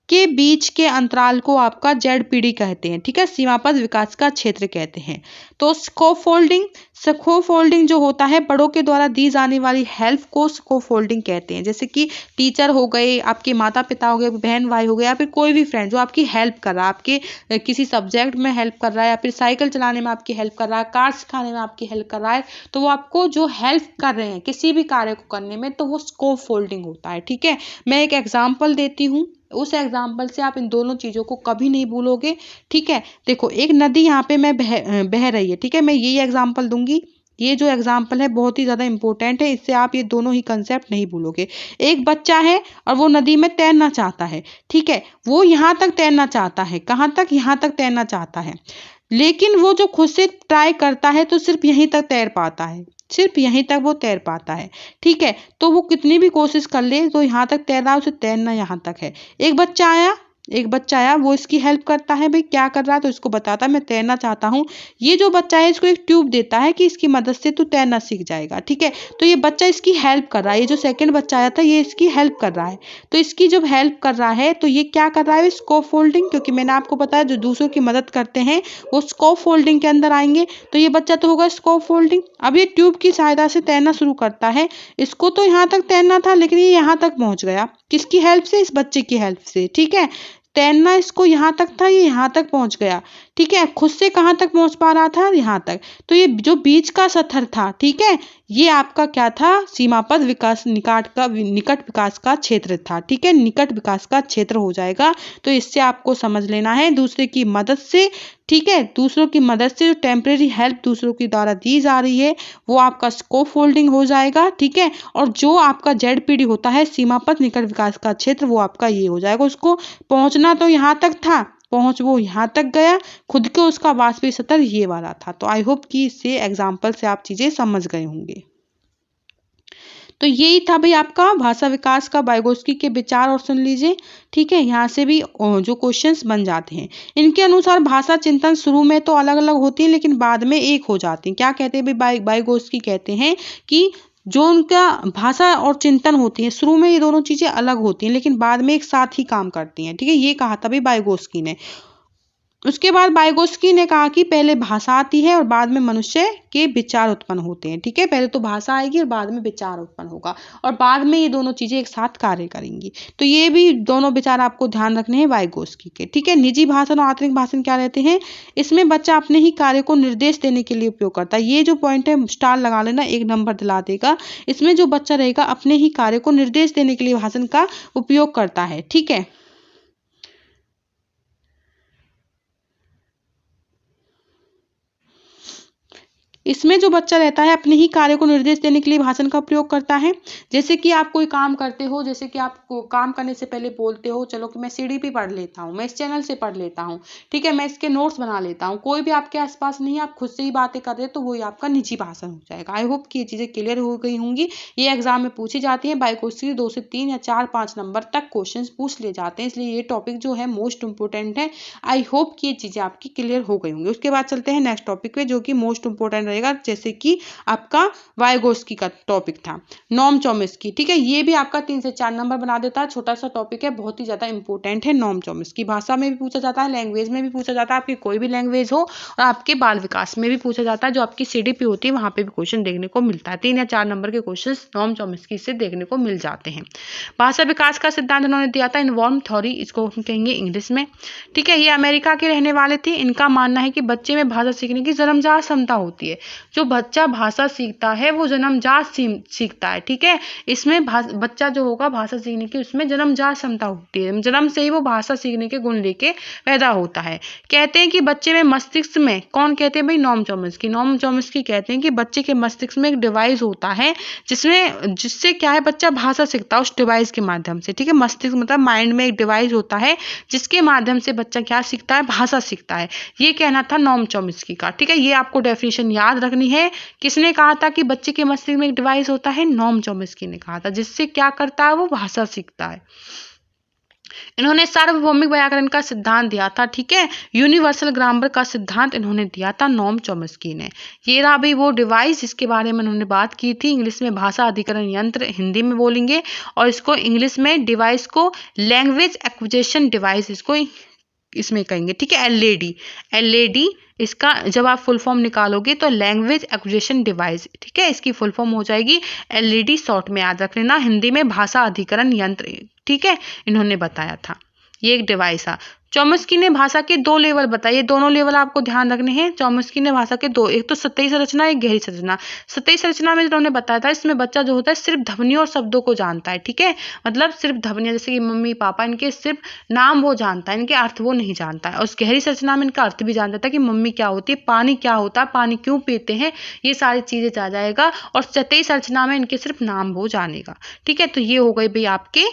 के बीच के अंतराल को आपका जेडपीडी कहते हैं। ठीक है, सीमापथ विकास का क्षेत्र कहते हैं। तो स्कोफोल्डिंग जो होता है, बड़ों के द्वारा दी जाने वाली हेल्प को स्कोफोल्डिंग कहते हैं। जैसे कि टीचर हो गए, आपके माता पिता हो गए, बहन भाई हो गए, या फिर कोई भी फ्रेंड जो आपकी हेल्प कर रहा है, आपके किसी सब्जेक्ट में हेल्प कर रहा है, या फिर साइकिल चलाने में आपकी हेल्प कर रहा है, कार सिखाने में आपकी हेल्प कर रहा है, तो वो आपको जो हेल्प कर रहे हैं किसी भी कार्य को करने में, तो वो स्कोफोल्डिंग होता है। ठीक है, मैं एक एग्जाम्पल देती हूँ, उस एग्जाम्पल से आप इन दोनों चीजों को कभी नहीं भूलोगे। ठीक है, देखो एक नदी यहाँ पे मैं बह रही है। ठीक है, मैं यही एग्जाम्पल दूंगी, ये जो एग्जाम्पल है बहुत ही ज्यादा इंपॉर्टेंट है, इससे आप ये दोनों ही कंसेप्ट नहीं भूलोगे। एक बच्चा है और वो नदी में तैरना चाहता है। ठीक है, वो यहाँ तक तैरना चाहता है, कहाँ तक, यहाँ तक तैरना चाहता है, लेकिन वो जो खुद से ट्राई करता है तो सिर्फ यहीं तक तैर पाता है, सिर्फ यहीं तक वो तैर पाता है। ठीक है, तो वो कितनी भी कोशिश कर ले तो यहाँ तक तैर रहा है, उसे तैरना यहाँ तक है। एक बच्चा आया, एक बच्चा आया, वो इसकी हेल्प करता है। भाई क्या कर रहा है, तो इसको बताता है मैं तैरना चाहता हूँ। ये जो बच्चा है इसको एक ट्यूब देता है कि इसकी मदद से तू तैरना सीख जाएगा, ठीक है। तो ये बच्चा इसकी हेल्प कर रहा है, ये जो सेकंड बच्चा आया था ये इसकी हेल्प कर रहा है। तो इसकी जब हेल्प कर रहा है तो ये क्या कर रहा है, स्कोप फोल्डिंग, क्योंकि मैंने आपको बताया जो दूसरों की मदद करते हैं वो स्कोप फोल्डिंग के अंदर आएंगे। तो ये बच्चा तो होगा स्कोप फोल्डिंग। अब ये ट्यूब की सहायता से तैरना शुरू करता है। इसको तो यहाँ तक तैरना था लेकिन ये यहाँ तक पहुंच गया, किसकी हेल्प से, इस बच्चे की हेल्प से, ठीक है। तैरना इसको यहाँ तक था, ये यहाँ तक पहुंच गया, ठीक है। खुद से कहाँ तक पहुंच पा रहा था, यहाँ तक। तो ये जो बीच का सतह था, ठीक है, ये आपका क्या था, सीमापद विकास निकट विकास का क्षेत्र था, ठीक है। निकट विकास का क्षेत्र हो जाएगा। तो इससे आपको समझ लेना है दूसरे की मदद से, ठीक है, दूसरों की मदद से जो टेम्परेरी हेल्प दूसरों की द्वारा दी जा रही है वो आपका स्कोप फोल्डिंग हो जाएगा, ठीक है। और जो आपका ZPD होता है, सीमापद निकट विकास का क्षेत्र, वो आपका ये हो जाएगा। उसको पहुंचना तो यहाँ तक था, पहुंच वो यहाँ तक गया, खुद के उसका वाष्पीय सतह ये वाला था। तो आई होप कि इससे एग्जाम्पल से आप चीजें समझ गए होंगे। तो यही था भाई आपका भाषा विकास का वाइगोत्स्की के विचार, और सुन लीजिए, ठीक है। यहाँ से भी जो क्वेश्चंस बन जाते हैं। इनके अनुसार भाषा चिंतन शुरू में तो अलग अलग होती है लेकिन बाद में एक हो जाती है। क्या कहते हैं भाई, वाइगोत्स्की कहते हैं कि जो उनका भाषा और चिंतन होती है, शुरू में ये दोनों चीजें अलग होती हैं लेकिन बाद में एक साथ ही काम करती हैं, ठीक है। ये कहा था भाई वाइगोत्स्की ने। उसके बाद वाइगोत्स्की ने कहा कि पहले भाषा आती है और बाद में मनुष्य के विचार उत्पन्न होते हैं, ठीक है। पहले तो भाषा आएगी और बाद में विचार उत्पन्न होगा और बाद में ये दोनों चीजें एक साथ कार्य करेंगी। तो ये भी दोनों विचार आपको ध्यान रखने हैं वाइगोत्स्की के, ठीक है। निजी भाषण और आंतरिक भाषण क्या रहते हैं, इसमें बच्चा अपने ही कार्य को निर्देश देने के लिए उपयोग करता है। ये जो पॉइंट है स्टार लगा लेना, 1 नंबर दिला देगा। इसमें जो बच्चा रहेगा अपने ही कार्य को निर्देश देने के लिए भाषण का उपयोग करता है, ठीक है। इसमें जो बच्चा रहता है अपने ही कार्य को निर्देश देने के लिए भाषण का प्रयोग करता है। जैसे कि आप कोई काम करते हो, जैसे कि आप काम करने से पहले बोलते हो, चलो कि मैं सीडी पे पढ़ लेता हूँ, मैं इस चैनल से पढ़ लेता हूँ, ठीक है, मैं इसके नोट्स बना लेता हूँ। कोई भी आपके आसपास नहीं है, आप खुद से ही बातें कर रहे हो, तो वही आपका निजी भाषण हो जाएगा। आई होप कि ये चीजें क्लियर हो गई होंगी। ये एग्जाम में पूछी जाती है। वाइगोत्स्की 2 से 3 या 4-5 नंबर तक क्वेश्चन पूछ लिए जाते हैं, इसलिए ये टॉपिक जो है मोस्ट इंपोर्टेंट है। आई होप कि ये चीजें आपकी क्लियर हो गई होंगी। उसके बाद चलते हैं नेक्स्ट टॉपिक पे जो कि मोस्ट इंपोर्टेंट, जैसे कि आपका वाइगोत्स्की का टॉपिक था नॉम चॉम्स्की, ठीक है। ये भी आपका 3 से 4 नंबर बना देता है। छोटा सा टॉपिक है, बहुत ही ज्यादा इंपॉर्टेंट है। नॉम चॉम्स्की भाषा में भी पूछा जाता है, लैंग्वेज में भी पूछा जाता है, आपकी कोई भी लैंग्वेज हो, और आपके बाल विकास में भी पूछा जाता है। जो आपकी CDP होती है वहां पे भी क्वेश्चन देखने को मिलता है। 3 या 4 नंबर के क्वेश्चन नॉम चॉम्स्की से देखने को मिल जाते हैं। भाषा विकास का सिद्धांत उन्होंने दिया था इनवॉर्म थ्योरी, इसको हम कहेंगे इंग्लिश में, ठीक है। ये अमेरिका के रहने वाले थे। इनका मानना है कि बच्चे में भाषा सीखने की जन्मजात क्षमता होती है। जो बच्चा भाषा सीखता है वो जन्मजात सीखता है, ठीक है। इसमें बच्चा जो होगा भाषा सीखने की, उसमें जन्मजात क्षमता होती है, जन्म से ही वो भाषा सीखने के गुण लेके पैदा होता है। कहते हैं कि बच्चे में मस्तिष्क में, कौन कहते हैं भाई, नॉम चॉम्स्की कहते हैं कि बच्चे के मस्तिष्क में एक डिवाइस होता है जिससे क्या है, बच्चा भाषा सीखता है उस डिवाइस के माध्यम से, ठीक है। मस्तिष्क मतलब माइंड में एक डिवाइस होता है जिसके माध्यम से बच्चा क्या सीखता है, भाषा सीखता है। ये कहना था नॉम चॉम्स्की का, ठीक है। ये आपको डेफिनेशन याद रखनी है। किसने कहा था कि बच्चे के मस्तिष्क में एक डिवाइस होता है, नॉम चॉम्स्की ने कहा था, जिससे क्या करता है, वो भाषा सीखता है। इन्होंने सार्वभौमिक व्याकरण का सिद्धांत दिया था, ठीक है। यूनिवर्सल ग्रामर का सिद्धांत इन्होंने दिया था नॉम चॉम्स्की ने। ये रहा भाई वो डिवाइस जिसके बारे में उन्होंने बात की थी। इंग्लिश में भाषा अधिकरण यंत्र हिंदी में बोलेंगे, और इसको इंग्लिश में डिवाइस को लैंग्वेज एक्विजिशन डिवाइस इसको इसमें कहेंगे, ठीक है। LAD इसका जब आप फुल फॉर्म निकालोगे तो लैंग्वेज एक्विजिशन डिवाइस, ठीक है, इसकी फुल फॉर्म हो जाएगी LAD, शॉर्ट में याद रख लेना। हिंदी में भाषा अधिकरण यंत्र, ठीक है, इन्होंने बताया था। ये एक डिवाइस है। चॉम्स्की ने भाषा के 2 लेवल बताए, ये दोनों लेवल आपको ध्यान रखने हैं। चॉम्स्की ने भाषा के 2, एक तो सतही संरचना, एक गहरी संरचना। सतही संरचना में उन्होंने बताया था इसमें बच्चा जो होता है सिर्फ ध्वनियों और शब्दों को जानता है, ठीक है। मतलब सिर्फ ध्वनियां, जैसे कि मम्मी पापा, इनके सिर्फ नाम वो जानता है, इनके अर्थ वो नहीं जानता है। और उस गहरी संरचना में इनका अर्थ भी जानता था कि मम्मी क्या होती है, पानी क्या होता है, पानी क्यों पीते हैं, ये सारी चीजें जा जाएगा। और सतही संरचना में इनके सिर्फ नाम वो जानेगा, ठीक है। तो ये हो गई भाई आपके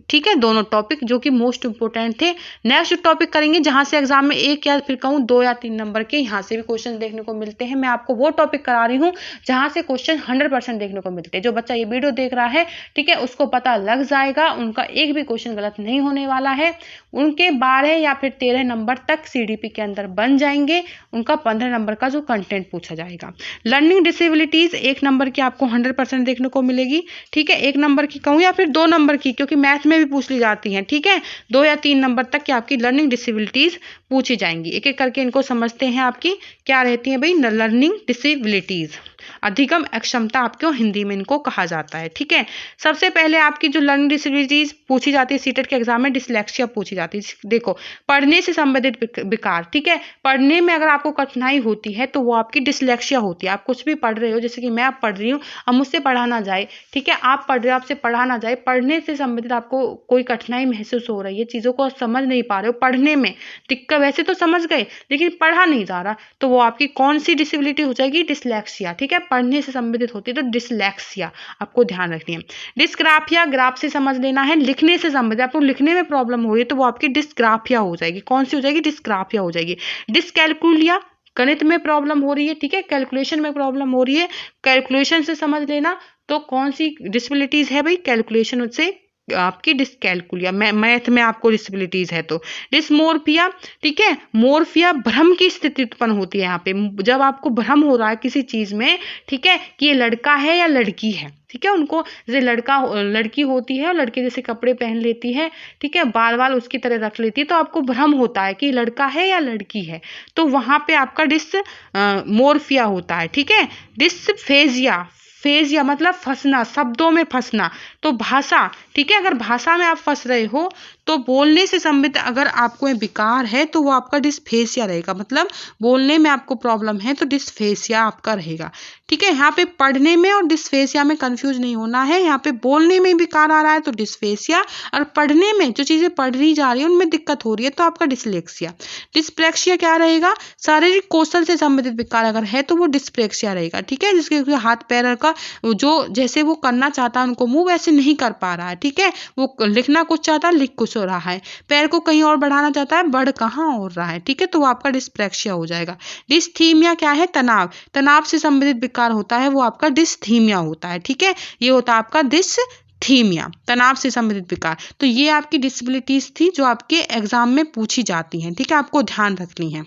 ठीक है, दोनों टॉपिक जो कि मोस्ट इंपोर्टेंट थे। नेक्स्ट टॉपिक करेंगे जहां से एग्जाम में 1 या फिर कहूँ 2 या 3 नंबर के यहाँ से भी क्वेश्चन देखने को मिलते हैं। मैं आपको वो टॉपिक करा रही हूँ जहां से क्वेश्चन 100% देखने को मिलते हैं। जो बच्चा ये वीडियो देख रहा है, ठीक है, उसको पता लग जाएगा, उनका एक भी क्वेश्चन गलत नहीं होने वाला है। उनके 12 या फिर 13 नंबर तक CDP के अंदर बन जाएंगे। उनका 15 नंबर का जो कंटेंट पूछा जाएगा। लर्निंग डिसेबिलिटीज 1 नंबर की आपको 100% देखने को मिलेगी। ठीक है, 1 नंबर की कहूँ या फिर 2 नंबर की, क्योंकि मैथ में भी पूछ ली जाती हैं। ठीक है, 2 या 3 नंबर तक की आपकी लर्निंग डिसेबिलिटीज पूछी जाएंगी। एक एक करके इनको समझते हैं। आपकी क्या रहती है भाई? लर्निंग डिसेबिलिटीज, अधिगम अक्षमता आपको हिंदी में इनको कहा जाता है। ठीक है, सबसे पहले आपकी जो लर्निंग डिसेबिलिटीज पूछी जाती है सीटेट के एग्जाम में, डिसलेक्सिया पूछी जाती है। देखो, पढ़ने से संबंधित विकार। ठीक है, पढ़ने में अगर आपको कठिनाई होती है तो वो आपकी डिसलेक्सिया होती है। आप कुछ भी पढ़ रहे हो, जैसे कि मैं अब पढ़ रही हूँ, अब मुझसे पढ़ा ना जाए, ठीक है, आप पढ़ रहे हो, आपसे पढ़ा ना जाए, पढ़ने से संबंधित आपको कोई कठिनाई महसूस हो रही है, चीजों को समझ नहीं पा रहे हो, पढ़ने में दिक्कत, वैसे तो समझ गए लेकिन पढ़ा नहीं जा रहा, तो वो आपकी कौन सी डिसेबिलिटी हो जाएगी? डिसलेक्सिया। ठीक है, पढ़ने से संबंधित होती है तो डिसलेक्सिया आपको ध्यान रखनी है। डिस्ग्राफिया, ग्राफ से समझ लेना है, लिखने से संबंधित, आपको लिखने में प्रॉब्लम हो रही है तो वो आपकी डिस्ग्राफिया हो जाएगी। कौन सी हो जाएगी? डिस्ग्राफिया हो जाएगी। डिसकैलकुलिया, गणित में प्रॉब्लम हो रही है, ठीक है, कैलकुलेशन में प्रॉब्लम हो रही है, कैलकुलेशन से समझ लेना। तो कौन सी डिसेबिलिटीज है भाई? कैलकुलेशन से आपकी डिसकैलकुलिया, मैथ में आपको डिसेबिलिटीज है तो। डिसमोर्फिया, ठीक है, मोर्फिया, भ्रम की स्थिति उत्पन्न होती है यहाँ पे, जब आपको भ्रम हो रहा है किसी चीज में, ठीक है, कि ये लड़का है या लड़की है। ठीक है, उनको जैसे लड़की होती है और लड़के जैसे कपड़े पहन लेती है, ठीक है, बाल बाल उसकी तरह रख लेती है, तो आपको भ्रम होता है कि लड़का है या लड़की है, तो वहां पे आपका मोर्फिया होता है। ठीक है, डिसफेजिया, फेजिया मतलब फंसना, शब्दों में फंसना, तो भाषा, ठीक है, अगर भाषा में आप फंस रहे हो तो बोलने से संबंधित अगर आपको विकार है तो वो आपका डिस्फेसिया रहेगा, मतलब बोलने में आपको प्रॉब्लम है तो डिस्फेसिया आपका रहेगा। ठीक है, यहाँ पे पढ़ने में और डिस्फेसिया में कंफ्यूज नहीं होना है। यहाँ पे बोलने में विकार आ रहा है तो डिस्फेसिया, और पढ़ने में जो चीजें पढ़ रही जा रही है उनमें दिक्कत हो रही है तो आपका डिसलेक्सिया। डिस्प्रेक्सिया क्या रहेगा? शारीरिक कौशल से संबंधित विकार अगर है तो वो डिस्प्रेक्सिया रहेगा। ठीक है, जिसके हाथ पैर का जो जैसे वो करना चाहता है उनको मूव वैसे नहीं कर पा रहा है। ठीक है, वो लिखना कुछ चाहता है, लिख कुछ हो रहा है, पैर को कहीं और बढ़ाना चाहता है, बढ़ कहाँ हो रहा है। ठीक है, तो वो आपका डिस्प्रेक्सिया हो जाएगा। डिस्थीमिया क्या है? तनाव, तनाव से संबंधित विकार होता है वो आपका डिस्थीमिया होता है। ठीक है, ये होता है आपका डिस्थीमिया, तनाव से संबंधित विकार। तो ये आपकी डिसेबिलिटीज थी जो आपके एग्जाम में पूछी जाती हैं। ठीक है, आपको ध्यान रखनी है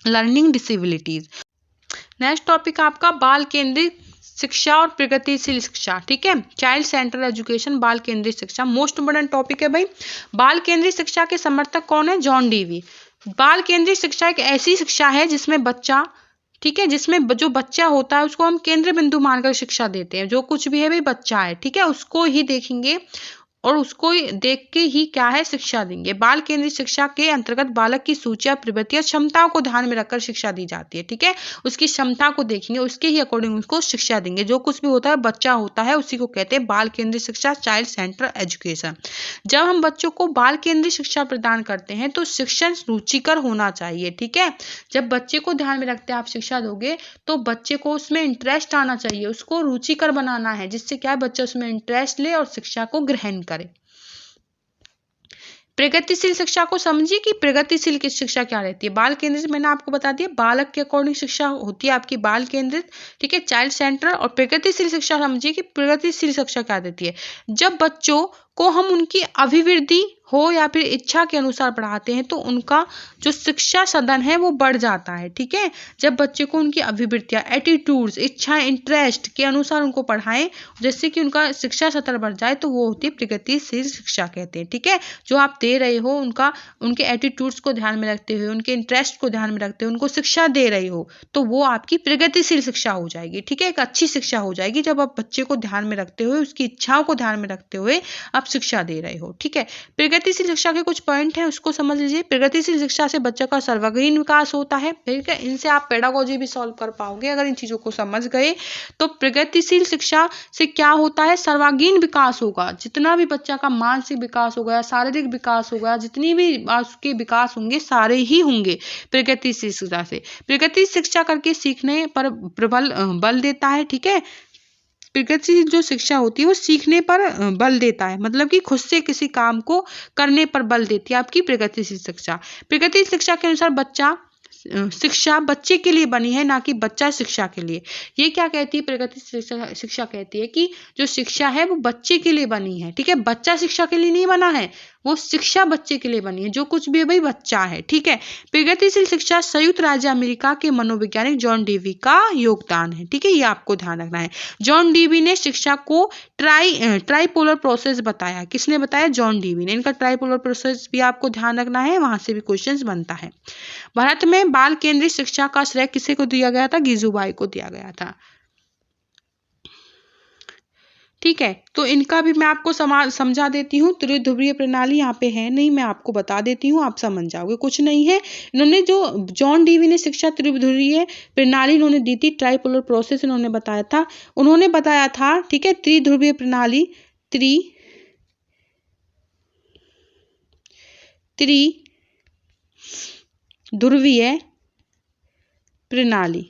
लर्निंग डिसेबिलिटीज। नेक्स्ट टॉपिक आपका बाल केंद्रित शिक्षा और प्रगतिशील शिक्षा। ठीक है, चाइल्ड सेंटर एजुकेशन, बाल केंद्रित शिक्षा मोस्ट इम्पोर्टेंट टॉपिक है भाई। बाल केंद्रित शिक्षा के समर्थक कौन है? John Dewey. बाल केंद्रित शिक्षा एक ऐसी शिक्षा है जिसमें बच्चा, ठीक है, जिसमें जो बच्चा होता है उसको हम केंद्र बिंदु मानकर शिक्षा देते हैं। जो कुछ भी है भाई बच्चा है, ठीक है, उसको ही देखेंगे और उसको देख के ही क्या है शिक्षा देंगे। बाल केंद्रित शिक्षा के अंतर्गत बालक की सूचियां, प्रवृत्तियां, क्षमताओं को ध्यान में रखकर शिक्षा दी जाती है। ठीक है, उसकी क्षमता को देखेंगे, उसके ही अकॉर्डिंग उसको शिक्षा देंगे। जो कुछ भी होता है बच्चा होता है उसी को कहते हैं बाल केंद्रित शिक्षा, चाइल्ड सेंटर एजुकेशन। जब हम बच्चों को बाल केंद्रित शिक्षा प्रदान करते हैं तो शिक्षण रुचिकर होना चाहिए। ठीक है, जब बच्चे को ध्यान में रखते आप शिक्षा दोगे तो बच्चे को उसमें इंटरेस्ट आना चाहिए, उसको रुचिकर बनाना है, जिससे क्या है बच्चा उसमें इंटरेस्ट ले और शिक्षा को ग्रहण करे। प्रगतिशील शिक्षा को समझिए कि प्रगतिशील की शिक्षा क्या रहती है। बाल केंद्रित मैंने आपको बता दिया, बालक के अकॉर्डिंग शिक्षा होती है आपकी बाल केंद्रित, ठीक है, चाइल्ड सेंटर। और प्रगतिशील शिक्षा समझिए कि प्रगतिशील शिक्षा क्या देती है। जब बच्चों को हम उनकी अभिवृद्धि हो या फिर इच्छा के अनुसार पढ़ाते हैं तो उनका जो शिक्षा सदन है वो बढ़ जाता है। ठीक है, जब बच्चे को उनकी अभिवृत्तियां, एटीट्यूड्स, इच्छाएं, इंटरेस्ट के अनुसार उनको पढ़ाएं जिससे कि उनका शिक्षा सत्र बढ़ जाए तो वो होती है प्रगतिशील शिक्षा कहते हैं। ठीक है, जो आप दे रहे हो उनके एटीट्यूड्स को ध्यान में रखते हुए, उनके इंटरेस्ट को ध्यान में रखते हुए उनको शिक्षा दे रहे हो तो वो आपकी प्रगतिशील शिक्षा हो जाएगी। ठीक है, एक अच्छी शिक्षा हो जाएगी जब आप बच्चे को ध्यान में रखते हुए, उसकी इच्छाओं को ध्यान में रखते हुए आप शिक्षा दे रहे हो। ठीक है, प्रगतिशील शिक्षा के कुछ पॉइंट हैं उसको समझ लीजिए। प्रगतिशील शिक्षा से बच्चे का सर्वांगीण विकास होता है। ठीक है, इनसे आप पेडागोजी भी सॉल्व कर पाओगे अगर इन चीजों को समझ गए। तो प्रगतिशील शिक्षा से क्या होता है? सर्वांगीण विकास होगा। जितना भी बच्चा का मानसिक विकास हो गया, शारीरिक विकास हो गया, जितनी भी उसके विकास होंगे सारे ही होंगे प्रगतिशील शिक्षा से। प्रगतिशील शिक्षा करके सीखने पर प्रबल बल देता है। ठीक है, प्रगतिशील जो शिक्षा होती है वो सीखने पर बल देता है, मतलब कि खुद से किसी काम को करने पर बल देती है आपकी प्रगतिशील शिक्षा। प्रगतिशील शिक्षा के अनुसार शिक्षा बच्चे के लिए बनी है, ना कि बच्चा शिक्षा के लिए। ये क्या कहती है प्रगतिशील शिक्षा कहती है कि जो शिक्षा है वो बच्चे के लिए बनी है, ठीक है, बच्चा शिक्षा के लिए नहीं बना है, वो शिक्षा बच्चे के लिए बनी है, जो कुछ भी है भाई बच्चा है, ठीक है। प्रगतिशील शिक्षा संयुक्त राज्य अमेरिका के मनोवैज्ञानिक जॉन डेवी का योगदान है, ठीक है, ये आपको ध्यान रखना है। जॉन डेवी ने शिक्षा को ट्राइपोलर प्रोसेस बताया। किसने बताया? जॉन डेवी ने। इनका ट्राइपोलर प्रोसेस भी आपको ध्यान रखना है, वहां से भी क्वेश्चन बनता है। भारत में बाल केंद्रित शिक्षा का श्रेय किसे को दिया गया था? गिजुबाई को दिया गया था, ठीक है। तो इनका भी मैं आपको समझा देती हूँ। त्रिध्रुवीय प्रणाली यहाँ पे है नहीं, मैं आपको बता देती हूँ, आप समझ जाओगे, कुछ नहीं है। इन्होंने जो जॉन डेवी ने शिक्षा त्रिध्रुवीय प्रणाली इन्होंने दी थी, ट्राइपोलर प्रोसेस इन्होंने बताया था, ठीक है। त्रिध्रुवीय प्रणाली, त्रिध्रुवीय प्रणाली,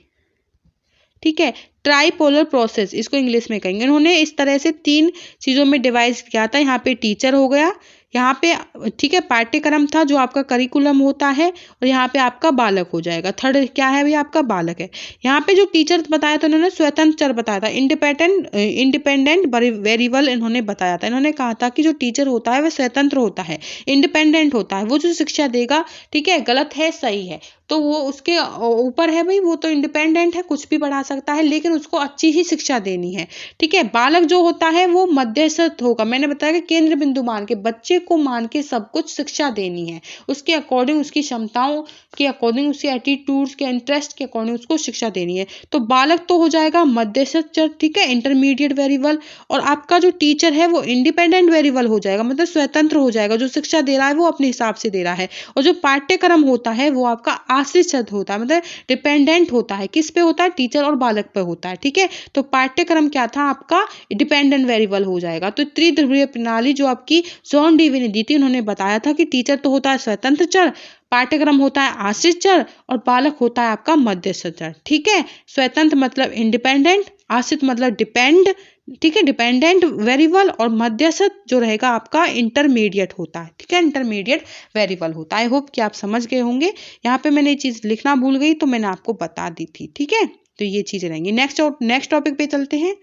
ठीक है। ट्राइपोलर प्रोसेस इसको इंग्लिश में कहेंगे। इन्होंने इस तरह से 3 चीजों में डिवाइड किया था। यहाँ पे टीचर हो गया, यहाँ पे, ठीक है, पाठ्यक्रम था जो आपका करिकुलम होता है, और यहाँ पे आपका बालक हो जाएगा। थर्ड क्या है भाई? आपका बालक है। यहाँ पे जो टीचर बताया था उन्होंने स्वतंत्र चर बताया था, इंडिपेंडेंट वेरिएबल इन्होंने बताया था। इन्होंने कहा था कि जो टीचर होता है वह स्वतंत्र होता है, इंडिपेंडेंट होता है, वो जो शिक्षा देगा, ठीक है, गलत है सही है तो वो उसके ऊपर है भाई, वो तो इंडिपेंडेंट है, कुछ भी पढ़ा सकता है, लेकिन उसको अच्छी ही शिक्षा देनी है, ठीक है। बालक जो होता है वो मध्यस्थ होगा। मैंने बताया कि केंद्र बिंदु मान के, बच्चे को मान के सब कुछ शिक्षा देनी है, उसके अकॉर्डिंग, उसकी क्षमताओं के अकॉर्डिंग, उसके एटीट्यूड्स के इंटरेस्ट के अकॉर्डिंग उसको शिक्षा देनी है। तो बालक तो हो जाएगा मध्यस्थ चर, ठीक है, इंटरमीडिएट वेरिएबल, और आपका जो टीचर है वो इंडिपेंडेंट वेरिएबल हो जाएगा, मतलब स्वतंत्र हो जाएगा, जो शिक्षा दे रहा है वो अपने हिसाब से दे रहा है। और जो पाठ्यक्रम होता है वो आपका आश्रित शब्द होता है, मतलब डिपेंडेंट होता है, किस पे होता है? टीचर और बालक पे होता है, ठीक है। तो पाठ्यक्रम क्या था आपका? डिपेंडेंट वेरिएबल हो जाएगा। तो त्रिध्रुवीय प्रणाली जो आपकी जॉन डेवी ने दी थी, उन्होंने बताया था कि टीचर तो होता है स्वतंत्र चर, पाठ्यक्रम होता है आश्रित चर, और बालक होता है आपका मध्यस्थ चर, ठीक है। स्वतंत्र मतलब इंडिपेंडेंट, आश्रित मतलब डिपेंड, ठीक है, डिपेंडेंट वेरिएबल, और मध्यस्थ जो रहेगा आपका इंटरमीडिएट होता है, ठीक है, इंटरमीडिएट वेरिएबल होता है। आई होप कि आप समझ गए होंगे। यहाँ पे मैंने ये चीज लिखना भूल गई तो मैंने आपको बता दी थी, ठीक है। तो ये चीजें रहेंगी। नेक्स्ट टॉपिक पे चलते हैं।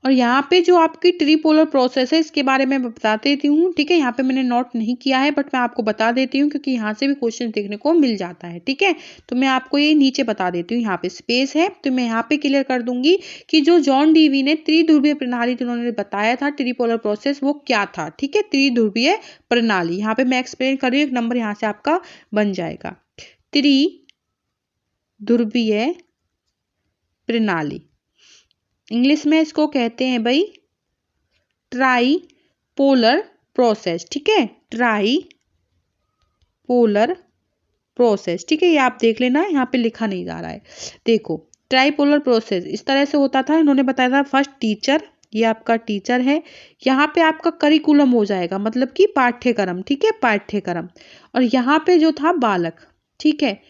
और यहाँ पे जो आपकी ट्रिपोलर प्रोसेस है इसके बारे में बता देती हूँ, ठीक है। यहाँ पे मैंने नोट नहीं किया है, बट मैं आपको बता देती हूँ क्योंकि यहाँ से भी क्वेश्चन देखने को मिल जाता है, ठीक है। तो मैं आपको ये नीचे बता देती हूँ, यहाँ पे स्पेस है तो मैं यहाँ पे क्लियर कर दूंगी कि जो जॉन डेवी ने त्रिध्रुवीय प्रणाली जिन्होंने बताया था, ट्रिपोलर प्रोसेस, वो क्या था, ठीक है, त्रिध्रुवीय प्रणाली। यहाँ पे मैं एक्सप्लेन कर रही हूँ, एक नंबर यहाँ से आपका बन जाएगा। त्रिध्रुवीय प्रणाली, इंग्लिश में इसको कहते हैं भाई ट्राइपोलर प्रोसेस, ठीक है, ट्राइपोलर प्रोसेस, ठीक है। ये आप देख लेना, यहाँ पे लिखा नहीं जा रहा है। देखो, ट्राइपोलर प्रोसेस इस तरह से होता था। इन्होंने बताया था फर्स्ट टीचर, ये आपका टीचर है, यहाँ पे आपका करिकुलम हो जाएगा, मतलब कि पाठ्यक्रम, ठीक है, पाठ्यक्रम, और यहाँ पे जो था बालक, ठीक है,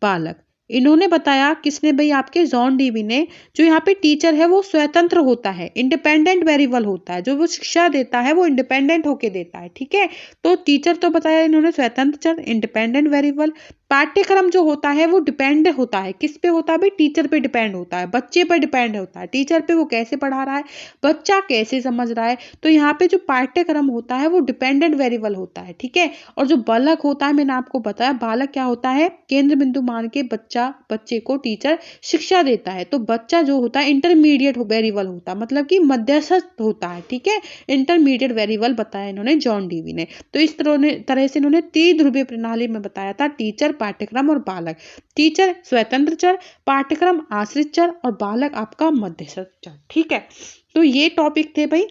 बालक। इन्होंने बताया, किसने भाई? आपके जॉन डेवी ने, जो यहाँ पे टीचर है वो स्वतंत्र होता है, इंडिपेंडेंट वेरिएबल होता है, जो वो शिक्षा देता है वो इंडिपेंडेंट होके देता है, ठीक है। तो टीचर तो बताया इन्होंने स्वतंत्र चर, इंडिपेंडेंट वेरिएबल। पाठ्यक्रम जो होता है वो डिपेंड होता है, किस पे होता है भाई? टीचर पे डिपेंड होता है, बच्चे पर डिपेंड होता है, टीचर पे, वो कैसे पढ़ा रहा है, बच्चा कैसे समझ रहा है। तो यहाँ पे जो पाठ्यक्रम होता है वो डिपेंडेंट वेरिएबल होता है, ठीक है। और जो बालक होता है, मैंने आपको बताया, बालक क्या होता है? केंद्र बिंदु मान के बच्चे को टीचर शिक्षा देता है। तो बच्चा जो होता है इंटरमीडिएट वेरिएबल होता है, मतलब कि मध्यस्थ होता है, ठीक है, इंटरमीडिएट वेरिएबल बताया इन्होंने जॉन डेवी ने। तो इस तरह से इन्होंने त्रिध्रुवीय प्रणाली में बताया था, टीचर, पाठ्यक्रम और बालक। टीचर स्वतंत्र चर, पाठ्यक्रम आश्रित चर, और बालक आपका मध्यस्थ चर, ठीक है। तो ये टॉपिक थे भाई।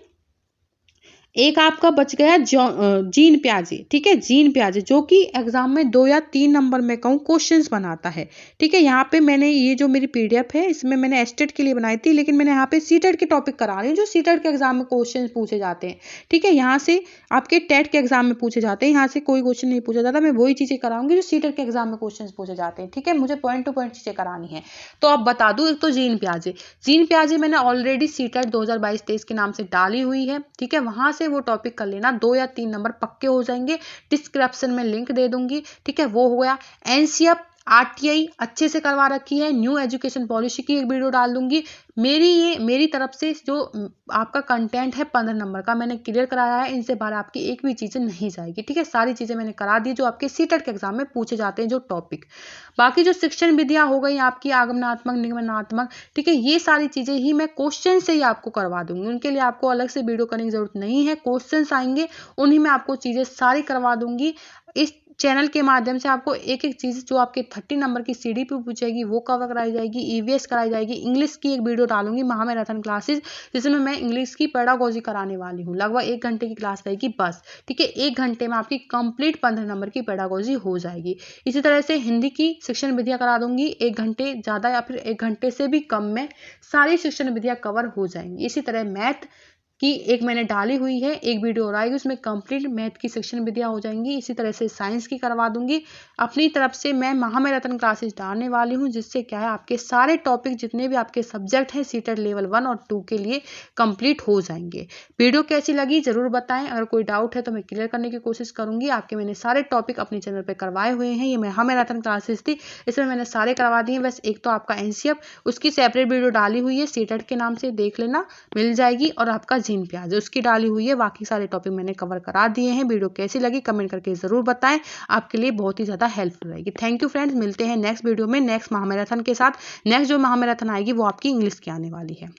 एक आपका बच गया जीन प्याजे, ठीक है, जीन प्याजे जो कि एग्जाम में 2 या 3 नंबर में कहूँ क्वेश्चंस बनाता है, ठीक है। यहाँ पे मैंने ये जो मेरी पीडीएफ है इसमें मैंने एस्टेट के लिए बनाई थी, लेकिन मैंने यहाँ पे सीटेट के टॉपिक करा रही हूँ जो सीटेट के एग्जाम में क्वेश्चन पूछे जाते हैं, ठीक है। यहाँ से आपके टेट के एग्जाम में पूछे जाते हैं, यहाँ से कोई क्वेश्चन नहीं पूछा जाता, मैं वही चीजें कराऊंगी जो सीटेट के एग्जाम में क्वेश्चन पूछे जाते हैं, ठीक है। मुझे पॉइंट टू पॉइंट चीजें करानी है। तो अब बता दूं, एक तो जीन प्याजे मैंने ऑलरेडी सीटेट 2022-23 के नाम से डाली हुई है, ठीक है। वहां से वो टॉपिक कर लेना, 2 या 3 नंबर पक्के हो जाएंगे। डिस्क्रिप्शन में लिंक दे दूंगी, ठीक है। वो हो गया। एनसीएफ आरटीआई अच्छे से करवा रखी है, न्यू एजुकेशन पॉलिसी की एक वीडियो डाल दूंगी। मेरी तरफ से जो आपका कंटेंट है 15 नंबर का मैंने क्लियर कराया है, इनसे बाहर आपकी एक भी चीजें नहीं जाएगी, ठीक है। सारी चीजें मैंने करा दी जो आपके सीटेट के एग्जाम में पूछे जाते हैं जो टॉपिक। बाकी जो शिक्षण विधियां हो गई आपकी आगमनात्मक निगमनात्मक, ठीक है, ये सारी चीजें ही मैं क्वेश्चन से ही आपको करवा दूंगी, उनके लिए आपको अलग से वीडियो करने की जरूरत नहीं है। क्वेश्चन आएंगे उन्हीं में आपको चीजें सारी करवा दूंगी। इस चैनल के माध्यम से आपको एक एक चीज जो आपके 30 नंबर की सीडी पे पूछेगी वो कवर कराई जाएगी, ईवीएस कराई जाएगी। इंग्लिश की एक वीडियो डालूंगी महामैराथन क्लासेस, जिसमें मैं इंग्लिश की पेडागोजी कराने वाली हूँ। लगभग 1 घंटे की क्लास रहेगी बस, ठीक है। 1 घंटे में आपकी कंप्लीट 15 नंबर की पेडागोजी हो जाएगी। इसी तरह से हिंदी की शिक्षण विधियां करा दूंगी, 1 घंटे ज्यादा या फिर 1 घंटे से भी कम में सारी शिक्षण विधियां कवर हो जाएंगी। इसी तरह मैथ की एक मैंने डाली हुई है, एक वीडियो और आएगी उसमें कंप्लीट मैथ की सेक्शन विधियां हो जाएंगी। इसी तरह से साइंस की करवा दूंगी। अपनी तरफ से मैं महामैराथन क्लासेस डालने वाली हूं, जिससे क्या है आपके सारे टॉपिक जितने भी आपके सब्जेक्ट हैं सीटेट लेवल 1 और 2 के लिए कंप्लीट हो जाएंगे। वीडियो कैसी लगी जरूर बताएं, अगर कोई डाउट है तो मैं क्लियर करने की कोशिश करूंगी। आपके मैंने सारे टॉपिक अपने चैनल पर करवाए हुए हैं, ये महामैराथन क्लासेस थी, इसमें मैंने सारे करवा दिए। बस एक तो आपका एनसीएफ, उसकी सेपरेट वीडियो डाली हुई है सीटेट के नाम से, देख लेना, मिल जाएगी। और आपका जीन प्याज उसकी डाली हुई है, बाकी सारे टॉपिक मैंने कवर करा दिए हैं। वीडियो कैसी लगी कमेंट करके जरूर बताएं, आपके लिए बहुत ही ज्यादा हेल्पफुल रहेगी। थैंक यू फ्रेंड्स, मिलते हैं नेक्स्ट वीडियो में नेक्स्ट महामैराथन के साथ। नेक्स्ट जो महामैराथन आएगी वो आपकी इंग्लिश की आने वाली है।